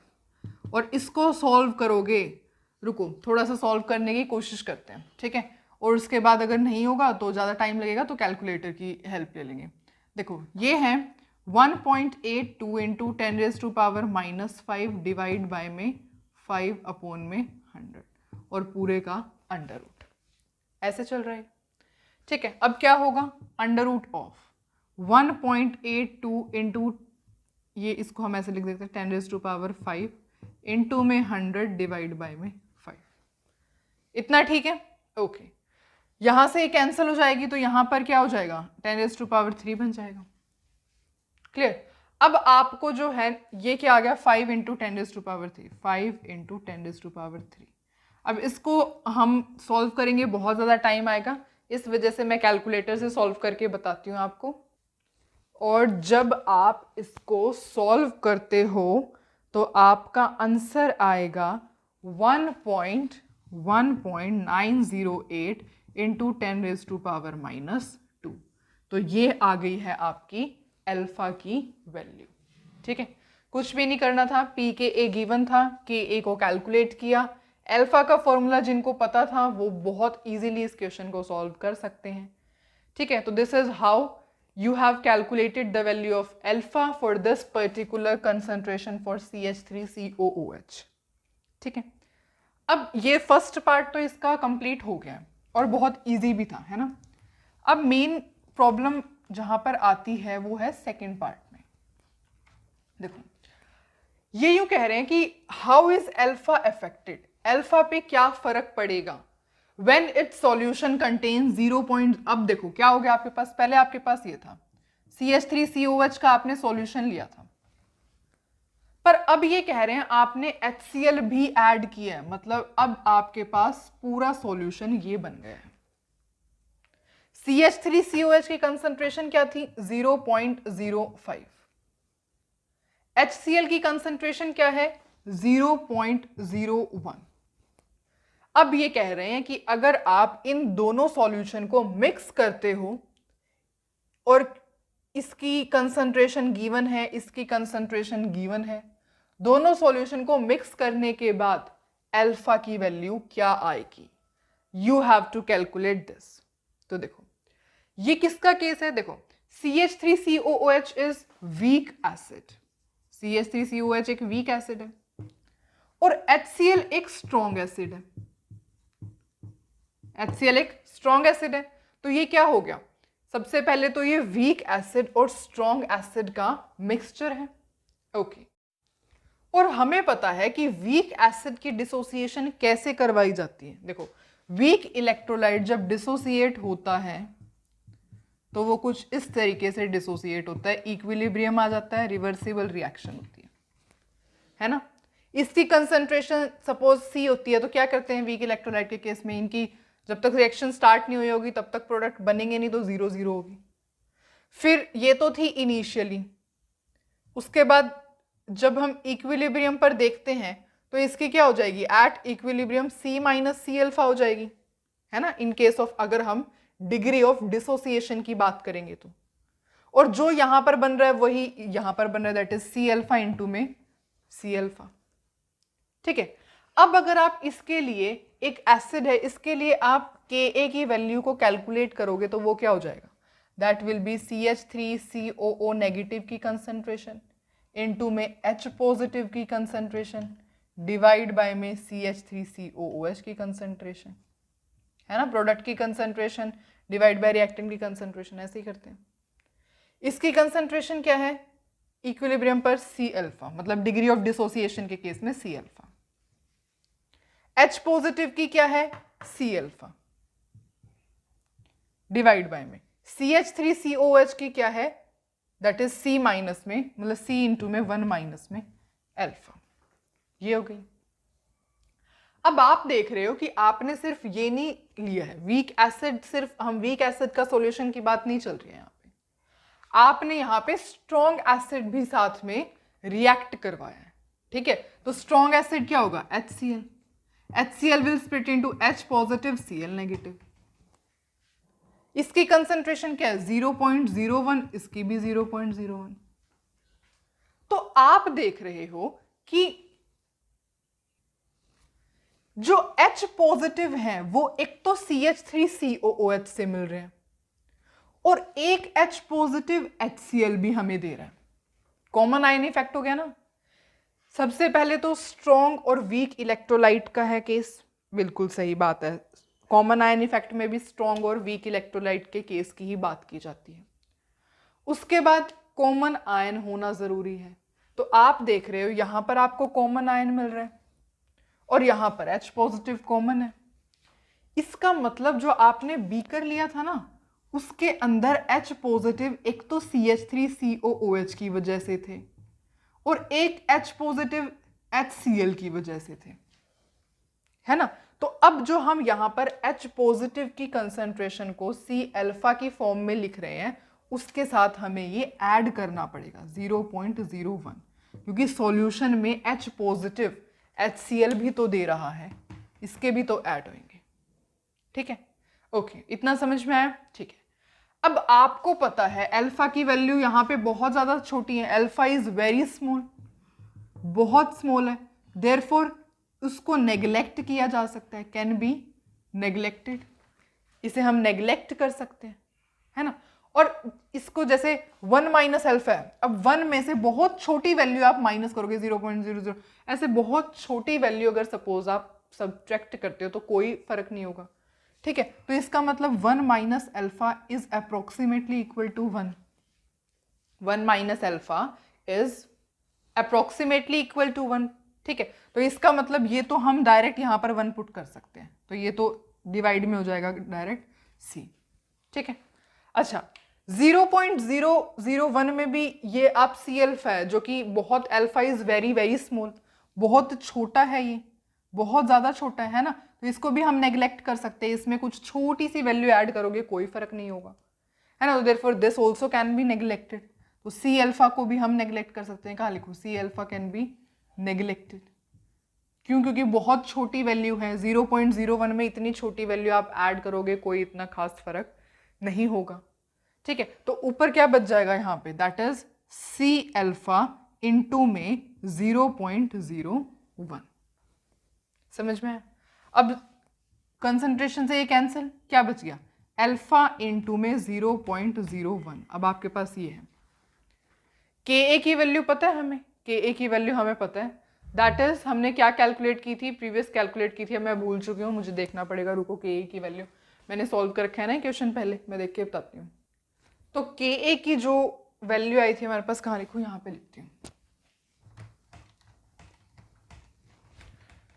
और इसको सॉल्व करोगे, रुको थोड़ा सा सॉल्व करने की कोशिश करते हैं, ठीक है। और उसके बाद अगर नहीं होगा तो ज़्यादा टाइम लगेगा तो कैलकुलेटर की हेल्प ले लेंगे। देखो ये है 1.82 इंटू 10⁻⁻5 डिवाइड बाय में 5/100 और पूरे का अंडर रूट, ऐसे चल रहा है, ठीक है। अब क्या होगा? अंडर रूट ऑफ 1.82 इंटू, ये इसको हम ऐसे लिख देते हैं 10⁻5 इंटू में 100 डिवाइड बाय में 5। इतना ठीक है? ओके, यहां से कैंसिल हो जाएगी तो यहां पर क्या हो जाएगा? 10⁻3 बन जाएगा। क्लियर? अब आपको जो है ये क्या आ गया? 5 इंटू 10⁻3, 5 इंटू 10⁻3। अब इसको हम सॉल्व करेंगे, बहुत ज़्यादा टाइम आएगा, इस वजह से मैं कैलकुलेटर से सॉल्व करके बताती हूँ आपको। और जब आप इसको सॉल्व करते हो तो आपका आंसर आएगा 1.908 इंटू 10⁻⁻2। तो ये आ गई है आपकी अल्फा की वैल्यू, ठीक है। कुछ भी नहीं करना था, pKa गिवन था, Ka को कैलकुलेट किया। अल्फा का फॉर्मूला जिनको पता था वो बहुत इजीली इस क्वेश्चन को सॉल्व कर सकते हैं, ठीक है। तो this is how you have calculated the value of alpha for this particular concentration for CH3COOH, ठीक है। अब ये फर्स्ट पार्ट तो इसका कंप्लीट हो गया और बहुत इजी भी था, है ना। अब मेन प्रॉब्लम जहां पर आती है वो है सेकेंड पार्ट में। देखो ये यूं कह रहे हैं कि how is alpha affected, alpha पे क्या फर्क पड़ेगा when its solution contains 0. अब देखो क्या हो गया आपके पास, पहले आपके पास ये था CH3COH का आपने सॉल्यूशन लिया था, पर अब ये कह रहे हैं आपने HCl भी ऐड किया है, मतलब अब आपके पास पूरा सॉल्यूशन ये बन गया है। CH3COH की कंसंट्रेशन क्या थी 0.05, HCl की कंसंट्रेशन क्या है 0.01। अब ये कह रहे हैं कि अगर आप इन दोनों सॉल्यूशन को मिक्स करते हो और इसकी कंसंट्रेशन गिवन है, इसकी कंसंट्रेशन गिवन है, दोनों सॉल्यूशन को मिक्स करने के बाद अल्फा की वैल्यू क्या आएगी, you have to calculate this. तो देखो ये किसका केस है, देखो CH3COOH is weak acid, CH3COH एक वीक एसिड है और HCl एक स्ट्रॉन्ग एसिड है, HCl एक स्ट्रॉन्ग एसिड है। तो ये क्या हो गया, सबसे पहले तो ये वीक एसिड और स्ट्रॉन्ग एसिड का मिक्सचर है। ओके, और हमें पता है कि वीक एसिड की डिसोसिएशन कैसे करवाई जाती है। देखो वीक इलेक्ट्रोलाइट जब डिसोसिएट होता है तो वो कुछ इस तरीके से डिसोसिएट होता है, इक्विलिब्रियम आ जाता है, रिवर्सिबल रिएक्शन होती है ना। इसकी कंसंट्रेशन सपोज C होती है, तो क्या करते हैं वीक इलेक्ट्रोलाइट के केस में, इनकी जब तक रिएक्शन स्टार्ट नहीं हुई होगी तब तक प्रोडक्ट बनेंगे नहीं, तो 0-0 होगी। फिर ये तो थी इनिशियली, उसके बाद जब हम इक्विलिब्रियम पर देखते हैं तो इसकी क्या हो जाएगी, at equilibrium C minus C alpha हो जाएगी, है ना, इन केस ऑफ अगर हम डिग्री ऑफ डिसोसिएशन की बात करेंगे तो। और जो यहां पर बन रहा है वही यहां पर बन रहा है, that is C alpha into में C अल्फा। ठीक है, अब अगर आप इसके लिए एक एसिड है, इसके लिए आप Ka की वैल्यू को कैलकुलेट करोगे तो वो क्या हो जाएगा, that will B CH3COO negative की कंसंट्रेशन इनटू में H पॉजिटिव की कंसंट्रेशन डिवाइड बाय में CH3COOH की कंसंट्रेशन, है ना, प्रोडक्ट की कंसंट्रेशन डिवाइड बाय रिएक्टेंट की कंसंट्रेशन, ऐसे ही करते हैं। इसकी कंसंट्रेशन क्या है इक्विलिब्रियम पर C अल्फा, मतलब डिग्री ऑफ डिसोसिएशन के केस में C अल्फा। H पॉजिटिव की क्या है C अल्फा डिवाइड बाय में CH3COH की क्या है, दैट इज C माइनस में, मतलब C इंटू में 1 माइनस में अल्फा। ये हो गई। अब आप देख रहे हो कि आपने सिर्फ ये नहीं लिया है वीक एसिड, सिर्फ हम वीक एसिड का सॉल्यूशन की बात नहीं चल रही है यहाँ पे, आपने यहाँ पे स्ट्रॉन्ग एसिड भी साथ में रिएक्ट करवाया है। ठीक है, तो स्ट्रॉन्ग एसिड क्या होगा HCl, HCl will split into H positive Cl negative. इसकी कंसंट्रेशन क्या है 0.01, इसकी भी 0.01। तो आप देख रहे हो कि जो H पॉजिटिव है वो एक तो CH3COOH से मिल रहे हैं और एक H पॉजिटिव HCl भी हमें दे रहा है। कॉमन आयन इफेक्ट हो गया ना। सबसे पहले तो स्ट्रॉन्ग और वीक इलेक्ट्रोलाइट का है केस, बिल्कुल सही बात है, कॉमन आयन इफेक्ट में भी स्ट्रॉन्ग और वीक इलेक्ट्रोलाइट के केस की ही बात की जाती है। उसके बाद कॉमन आयन होना जरूरी है, तो आप देख रहे हो यहां पर आपको कॉमन आयन मिल रहा है और यहां पर H पॉजिटिव कॉमन है। इसका मतलब जो आपने बीकर लिया था ना उसके अंदर H पॉजिटिव एक तो CH3COOH की वजह से थे और एक H पॉजिटिव HCl की वजह से थे, है ना। तो अब जो हम यहां पर H पॉजिटिव की कंसंट्रेशन को C अल्फा की फॉर्म में लिख रहे हैं उसके साथ हमें ये ऐड करना पड़ेगा 0.01, क्योंकि सॉल्यूशन में H पॉजिटिव HCl भी तो दे रहा है, इसके भी तो ऐड होंगे। ठीक है, ओके, इतना समझ में आया। ठीक है, अब आपको पता है अल्फा की वैल्यू यहां पे बहुत ज्यादा छोटी है, अल्फा इज वेरी स्मॉल, बहुत स्मॉल है, देयरफॉर उसको नेग्लेक्ट किया जा सकता है, कैन बी नेग्लेक्टेड, इसे हम नेग्लेक्ट कर सकते हैं, है ना। और इसको जैसे 1 माइनस अल्फा है, अब 1 में से बहुत छोटी वैल्यू आप माइनस करोगे 0.00, ऐसे बहुत छोटी वैल्यू अगर सपोज आप सब्ट्रैक्ट करते हो तो कोई फर्क नहीं होगा। ठीक है, तो इसका मतलब 1 minus alpha is approximately equal to 1, 1 minus alpha is approximately equal to 1। ठीक है, तो इसका मतलब ये तो हम डायरेक्ट यहां पर 1 पुट कर सकते हैं, तो ये तो डिवाइड में हो जाएगा डायरेक्ट C। ठीक है, अच्छा 0.001 में भी ये आप सी अल्फा है, जो कि बहुत, alpha is very very small, बहुत छोटा है, ये बहुत ज़्यादा छोटा है ना, तो इसको भी हम नेग्लेक्ट कर सकते हैं, इसमें कुछ छोटी सी वैल्यू ऐड करोगे कोई फर्क नहीं होगा, है ना, तो therefore this also can be neglected, तो सी अल्फा को भी हम नेग्लेक्ट कर सकते हैं, कहाँ लिखूँ, C alpha can be neglected, क्यों, क्योंकि बहुत छोटी वैल्यू है, 0.01 में इतनी छोटी वैल्यू आप ऐड करोगे कोई इतना खास फर्क नहीं होगा, ठीक है, तो ऊपर क्या बच जाएगा यहाँ पे, that is C alpha into में 0.01, समझ में है। अब कंसंट्रेशन से ये कैंसिल, क्या बच गया, अल्फा इंटू में 0.01, अब आपके पास ये है, के ए की वैल्यू पता है हमें, के ए की वैल्यू हमें पता है, दैट इज हमने क्या कैलकुलेट की थी, प्रीवियस कैलकुलेट की थी, मैं भूल चुकी हूँ, मुझे देखना पड़ेगा, रुको, के ए की वैल्यू मैंने सॉल्व कर रखा है ना क्वेश्चन पहले, मैं देख के बताती हूँ। तो के ए की जो वैल्यू आई थी हमारे पास, कहाँ लिखूँ, यहाँ पे लिखती हूँ,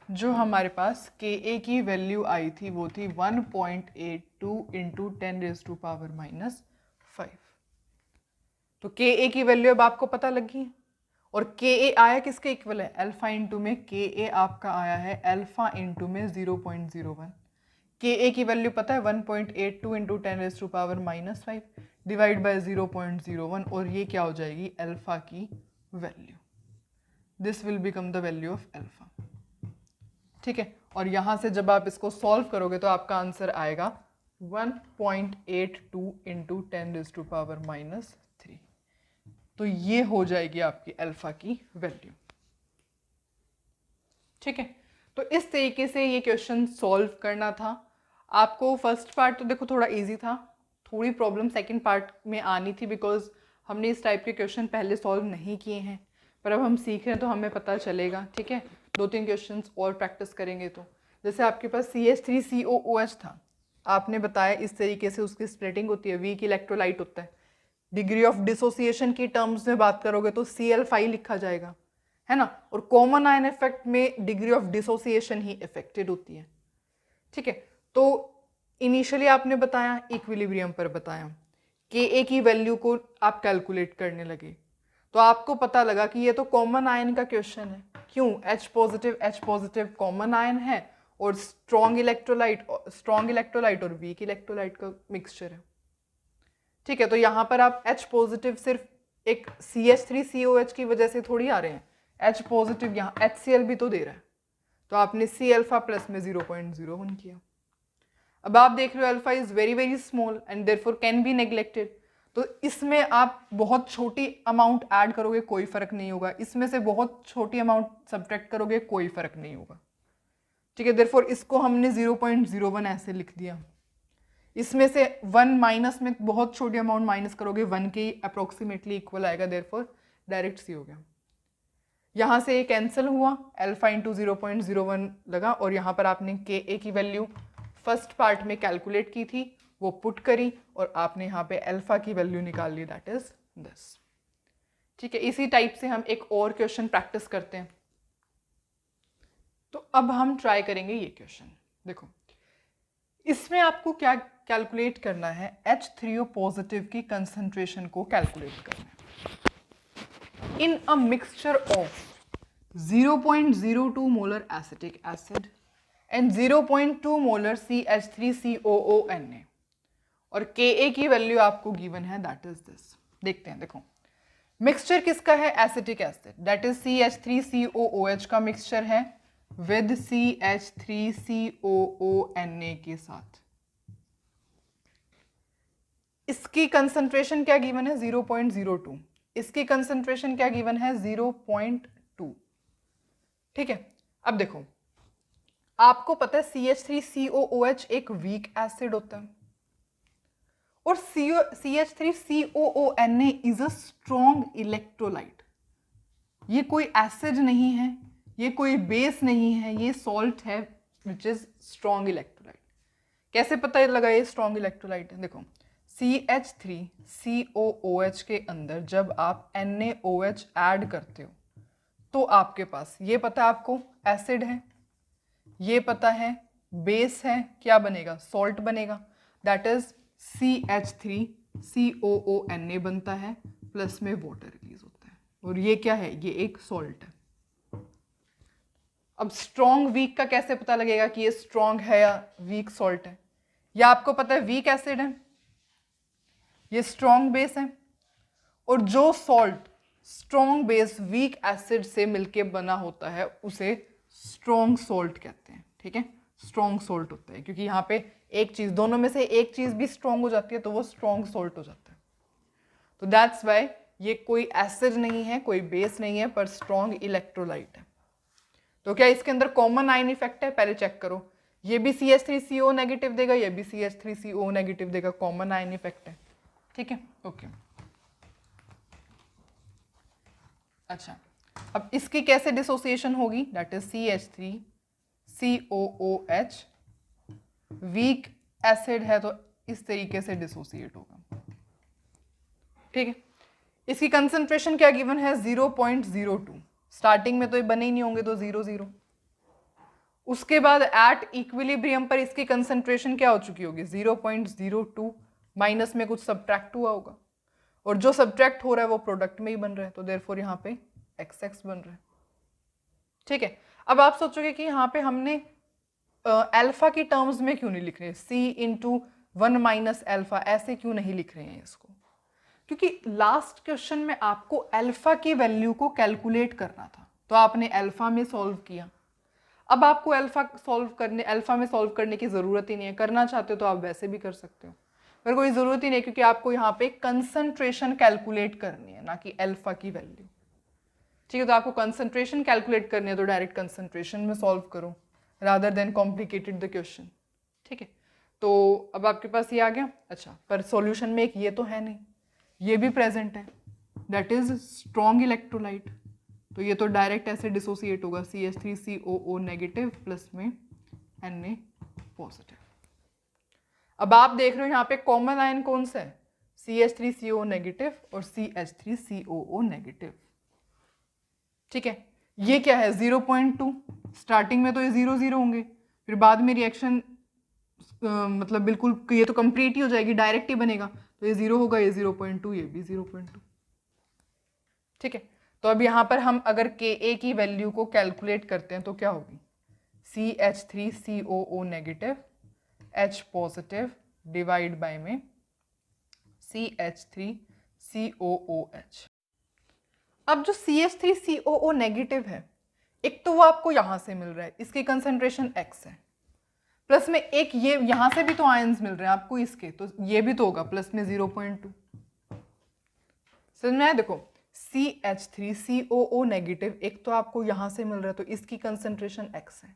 जो हमारे पास के ए की वैल्यू आई थी वो थी 1.82 इंटू 10⁻⁻5, तो के ए की वैल्यू अब आपको पता लगी है, और के ए आया किसके इक्वल है, अल्फा इंटू में, के ए आपका आया है अल्फा इंटू में 0.01, के ए की वैल्यू पता है 1.82 इंटू 10⁻⁻5 डिवाइड बाय 0.01, और ये क्या हो जाएगी, अल्फा की value, this will become the value of alpha, ठीक है, और यहाँ से जब आप इसको सॉल्व करोगे तो आपका आंसर आएगा 1.82 इंटू 10⁻⁻3, तो ये हो जाएगी आपकी अल्फा की वैल्यू, ठीक है, तो इस तरीके से ये क्वेश्चन सॉल्व करना था आपको। फर्स्ट पार्ट तो देखो थोड़ा इजी था, थोड़ी प्रॉब्लम सेकंड पार्ट में आनी थी, बिकॉज हमने इस टाइप के क्वेश्चन पहले सॉल्व नहीं किए हैं, पर अब हम सीख रहे हैं तो हमें पता चलेगा, ठीक है, 2-3 क्वेश्चंस और प्रैक्टिस करेंगे तो, जैसे आपके पास CH3COOH था, आपने बताया इस तरीके से उसकी स्प्लिटिंग होती है, वीक इलेक्ट्रोलाइट होता है, डिग्री ऑफ डिसोसिएशन की टर्म्स में बात करोगे तो Cl5 लिखा जाएगा, है ना, और कॉमन आयन इफेक्ट में degree of dissociation he affected होती है, ठीक है, तो इनिशियली आपने बताया, इक्विलिब्रियम पर बताया, के ए की वैल्यू को आप कैलकुलेट करने लगे, तो आपको पता लगा कि ये तो कॉमन आयन का क्वेश्चन है, क्यों, H पॉजिटिव कॉमन आयन है, और स्ट्रॉन्ग इलेक्ट्रोलाइट और वीक इलेक्ट्रोलाइट का मिक्सचर है, ठीक है, तो यहाँ पर आप H पॉजिटिव सिर्फ एक CH3COH की वजह से थोड़ी आ रहे हैं, H पॉजिटिव यहाँ HCl भी तो दे रहा है, तो आपने C अल्फा प्लस में 0.01 किया। अब आप देख रहे हो alpha is very very small and therefore can be neglected, तो इसमें आप बहुत छोटी अमाउंट ऐड करोगे कोई फर्क नहीं होगा, इसमें से बहुत छोटी अमाउंट सब्ट्रैक्ट करोगे कोई फर्क नहीं होगा, ठीक है, देयरफॉर इसको हमने 0.01 ऐसे लिख दिया, इसमें से 1 माइनस में बहुत छोटी अमाउंट माइनस करोगे 1 के अप्रोक्सीमेटली इक्वल आएगा, देयरफॉर डायरेक्ट सी हो गया, यहाँ से ये कैंसिल हुआ, अल्फा इंटू 0.01 लगा, और यहाँ पर आपने के ए की वैल्यू फर्स्ट पार्ट में कैलकुलेट की थी, वो पुट करी, और आपने यहाँ पे अल्फा की वैल्यू निकाल ली, दैट इज दिस, ठीक है। इसी टाइप से हम एक और क्वेश्चन प्रैक्टिस करते हैं, तो अब हम ट्राई करेंगे ये क्वेश्चन, देखो इसमें आपको क्या कैलकुलेट करना है, H3O पॉजिटिव की कंसंट्रेशन को कैलकुलेट करना है in a mixture of 0.02 molar acetic acid and 0.2 molar CH3COONA, और Ka की वैल्यू आपको गिवन है, दैट इज दिस, देखते हैं, देखो मिक्सचर किसका है, acetic acid, that is CH3COOH का मिक्सचर है विद CH3COONA के साथ, इसकी कंसंट्रेशन क्या गिवन है, 0.02, इसकी कंसंट्रेशन क्या गिवन है, 0.2, ठीक है। अब देखो आपको पता है CH3COOH एक वीक एसिड होता है, और CH3COONA is a strong electrolyte, ये कोई एसिड नहीं है, ये कोई बेस नहीं है, ये सॉल्ट है विच इज स्ट्रॉन्ग इलेक्ट्रोलाइट। कैसे पता लगा ये स्ट्रॉन्ग इलेक्ट्रोलाइट है, देखो CH3COOH के अंदर जब आप NaOH ऐड करते हो तो आपके पास ये पता है आपको एसिड है, ये पता है बेस है, क्या बनेगा, सॉल्ट बनेगा, दैट इज CH3 COONA बनता है, प्लस में वाटर रिलीज होता है, और ये क्या है, ये एक सॉल्ट है। अब स्ट्रॉन्ग वीक का कैसे पता लगेगा कि ये स्ट्रॉन्ग है या वीक सॉल्ट है? या आपको पता है वीक एसिड है, ये स्ट्रॉन्ग बेस है, और जो salt strong base weak acid से मिलके बना होता है उसे स्ट्रॉन्ग सॉल्ट कहते हैं। ठीक है, स्ट्रॉन्ग सॉल्ट होता है, क्योंकि यहाँ पे एक चीज, दोनों में से एक चीज भी स्ट्रॉन्ग हो जाती है तो वो स्ट्रॉन्ग सॉल्ट हो जाता है। तो दैट्स वाई ये कोई एसिड नहीं है, कोई बेस नहीं है, पर स्ट्रॉन्ग इलेक्ट्रोलाइट है। तो क्या इसके अंदर कॉमन आयन इफेक्ट है? पहले चेक करो, ये भी CH3CO नेगेटिव देगा, ये भी CH3CO नेगेटिव देगा, कॉमन आयन इफेक्ट है। ठीक है, ओके। अच्छा, अब इसकी कैसे डिसोसिएशन होगी? That is CH3COOH, weak acid है तो इस तरीके से डिसोसिएट होगा। ठीक है, इसकी कंसंट्रेशन क्या गिवन है? 0.02। स्टार्टिंग में तो ये बने ही नहीं होंगे, तो 0 उसके बाद एट इक्विलिब्रियम पर इसकी कंसंट्रेशन क्या हो चुकी होगी? 0.02, माइनस में कुछ सब्ट्रैक्ट हुआ होगा, और जो सब्ट्रैक्ट हो रहा है वो प्रोडक्ट में ही बन रहा है, तो देयरफॉर यहाँ पे XX बन रहा है। ठीक है, अब आप सोचोगे कि यहाँ पे हमने अल्फा की टर्म्स में क्यों नहीं लिख रहे, C/1 - अल्फा ऐसे क्यों नहीं लिख रहे हैं इसको? क्योंकि लास्ट क्वेश्चन में आपको अल्फा की वैल्यू को कैलकुलेट करना था, तो आपने अल्फा में सॉल्व किया। अब आपको अल्फा में सॉल्व करने की जरूरत ही नहीं है, करना चाहते हो तो आप वैसे भी कर सकते हो, पर कोई जरूरत ही नहीं, क्योंकि आपको यहाँ पे कंसंट्रेशन कैलकुलेट करनी है, ना कि अल्फा की वैल्यू। ठीक है, तो आपको कंसंट्रेशन कैलकुलेट करनी है तो डायरेक्ट कंसंट्रेशन में सॉल्व करो rather than complicated the question. ठीक है, तो अब आपके पास ये आ गया। अच्छा, पर सॉल्यूशन में एक ये तो है नहीं, ये भी प्रेजेंट है, दैट इज स्ट्रॉन्ग इलेक्ट्रोलाइट, तो ये तो डायरेक्ट ऐसे डिसोसिएट होगा, CH3COO नेगेटिव प्लस में Na पॉजिटिव। अब आप देख रहे हो यहाँ पे कॉमन आयन कौन सा है? CH3CO नेगेटिव और CH3COO नेगेटिव। ठीक है, ये क्या है? 0.2। स्टार्टिंग में तो ये 0 होंगे, फिर बाद में रिएक्शन मतलब बिल्कुल ये तो कंप्लीट ही हो जाएगी, डायरेक्ट ही बनेगा, तो ये 0 होगा, ये 0.2, ये भी 0.2। ठीक है, तो अब यहाँ पर हम अगर Ka की वैल्यू को कैलकुलेट करते हैं तो क्या होगी? CH3COO negative H positive divide by में CH3COOH। अब जो CH3COO नेगेटिव है, एक तो वो आपको यहां से मिल रहा है, इसकी कंसंट्रेशन X है, प्लस में एक ये यहां से भी तो आयंस मिल रहे हैं आपको इसके, तो ये भी तो होगा प्लस में 0.2। समझ में आया? देखो, CH3COO नेगेटिव एक तो आपको यहां से मिल रहा है, तो इसकी कंसंट्रेशन X है,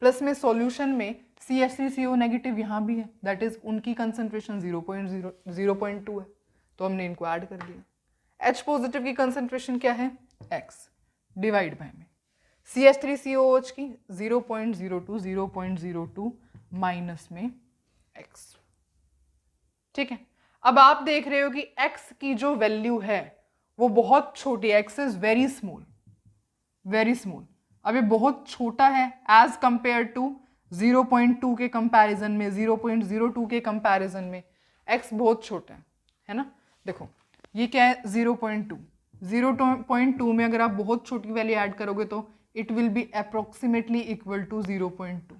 प्लस में सॉल्यूशन में CH3CO नेगेटिव यहाँ भी है, दैट इज उनकी कंसंट्रेशन 0.2 है, तो हमने इनको ऐड कर दिया। H पॉजिटिव की कंसंट्रेशन क्या है? X डिवाइड बाय में CH3COOH की 0.02 माइनस में X। ठीक है, अब आप देख रहे हो कि X की जो वैल्यू है वो बहुत छोटी है, X is very small, very small. अब ये बहुत छोटा है एज कंपेयर टू 0.2 के कंपैरिजन में, 0.02 के कंपैरिजन में X बहुत छोटा है ना? देखो ये क्या है? 0.2। 0.2 में अगर आप बहुत छोटी वैल्यू ऐड करोगे तो it will be approximately equal to 0.2।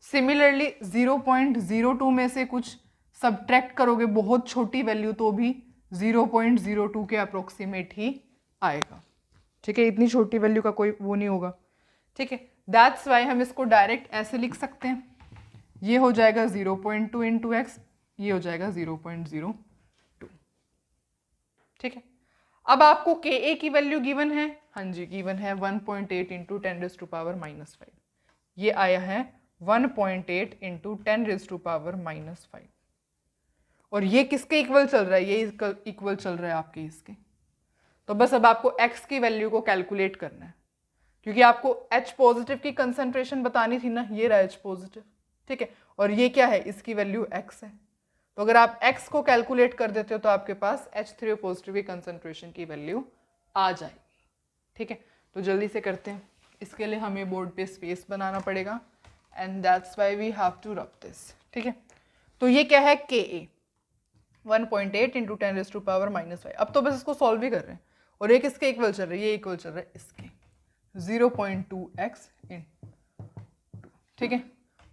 Similarly 0.02 में से कुछ सब्ट्रैक्ट करोगे बहुत छोटी वैल्यू तो भी 0.02 के अप्रोक्सीमेट ही आएगा। ठीक है, इतनी छोटी वैल्यू का कोई वो नहीं होगा। ठीक है, दैट्स वाई हम इसको डायरेक्ट ऐसे लिख सकते हैं, ये हो जाएगा 0.2 इंटू एक्स, ये हो जाएगा 0.02। ठीक है, अब आपको Ka की वैल्यू गिवन है, हाँ जी गिवन है 1.8 इंटू 10⁻⁻5, ये आया है 1.8 इंटू 10⁻⁻5, और ये किसके इक्वल चल रहा है? ये इक्वल चल रहा है आपके इसके। तो बस अब आपको x की वैल्यू को कैलकुलेट करना है, क्योंकि आपको H पॉजिटिव की कंसंट्रेशन बतानी थी ना, ये रहा H पॉजिटिव। ठीक है, और ये क्या है? इसकी वैल्यू x है, तो अगर आप x को कैलकुलेट कर देते हो तो आपके पास H3O पॉजिटिव की कंसंट्रेशन की वैल्यू आ जाएगी। ठीक है, तो जल्दी से करते हैं, इसके लिए हमें बोर्ड पे स्पेस बनाना पड़ेगा, and that's why we have to rub this. ठीक है, तो ये क्या है? Ka। 1.8 इंटू 10⁻⁻⁵ अब तो बस इसको सॉल्व भी कर रहे हैं और एक इसके इक्वल चल रहा है, ये इक्वल चल रहा है इसके 0.2x इन, ठीक है।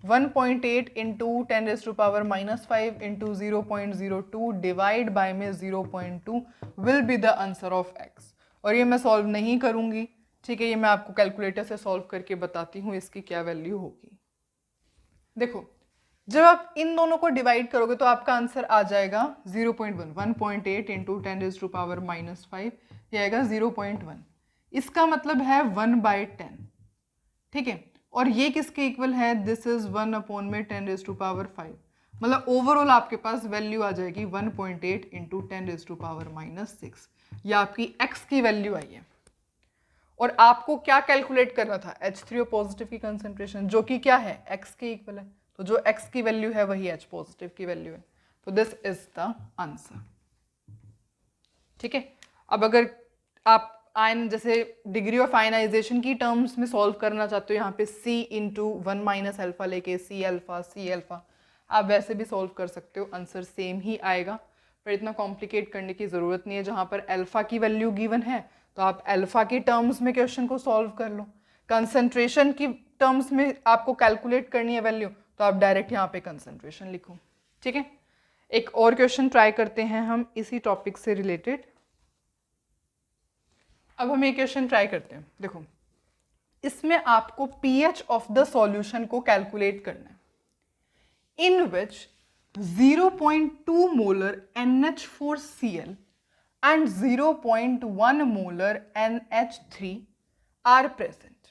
1.8 इंटू 10⁻⁻⁵ इंटू 0.02 डिवाइड बाय में 0.2 will be the answer of x। और ये मैं सॉल्व नहीं करूंगी, ठीक है, ये मैं आपको कैलकुलेटर से सॉल्व करके बताती हूँ इसकी क्या वैल्यू होगी। देखो जब आप इन दोनों को डिवाइड करोगे तो आपका आंसर आ जाएगा 0.1, 1.8 इंटू 10⁻⁻⁵ ये आएगा 0.1। इसका मतलब है 1/10, ठीक है। और ये किसके इक्वल है, दिस इज 1/10⁵ मतलब ओवरऑल आपके पास वैल्यू आ जाएगी 1.8 इंटू 10⁻⁻⁶। ये आपकी x की वैल्यू आई है। और आपको क्या कैलकुलेट करना था, H3O पॉजिटिव की कंसेंट्रेशन, जो कि क्या है x के इक्वल है। तो जो x की वैल्यू है वही H पॉजिटिव की वैल्यू है। तो दिस इज द आंसर, ठीक है। अब अगर आप आयन जैसे डिग्री ऑफ आयनाइजेशन की टर्म्स में सॉल्व करना चाहते हो, यहाँ पे C इंटू 1 माइनस अल्फा लेके C अल्फा, आप वैसे भी सॉल्व कर सकते हो, आंसर सेम ही आएगा। पर इतना कॉम्प्लिकेट करने की ज़रूरत नहीं है। जहाँ पर अल्फा की वैल्यू गिवन है तो आप अल्फा की टर्म्स में क्वेश्चन को सॉल्व कर लो। कंसंट्रेशन की टर्म्स में आपको कैलकुलेट करनी है वैल्यू, तो आप डायरेक्ट यहाँ पे कंसंट्रेशन लिखो, ठीक है। एक और क्वेश्चन ट्राई करते हैं हम इसी टॉपिक से रिलेटेड। अब हम एक क्वेश्चन ट्राई करते हैं। देखो इसमें आपको pH ऑफ द सॉल्यूशन को कैलकुलेट करना है, in which 0.2 molar NH4Cl and 0.1 molar NH3 are present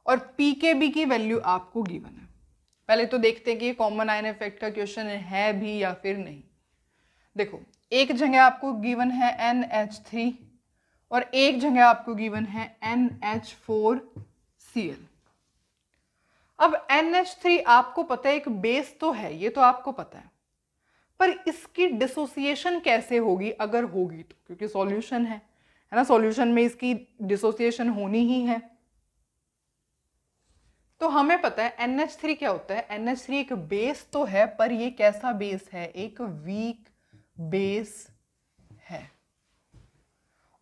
और pKb की वैल्यू आपको गिवन है। पहले तो देखते हैं कि ये कॉमन आयन इफेक्ट का क्वेश्चन है भी या फिर नहीं। देखो एक जगह आपको गिवन है NH3 और एक जगह आपको गिवन है NH4Cl। अब NH3 आपको पता है एक बेस तो है, ये तो आपको पता है, पर इसकी डिसोसिएशन कैसे होगी अगर होगी तो, क्योंकि सॉल्यूशन है ना, सॉल्यूशन में इसकी डिसोसिएशन होनी ही है। तो हमें पता है NH3 क्या होता है, NH3 एक बेस तो है, पर ये कैसा बेस है, एक वीक बेस है।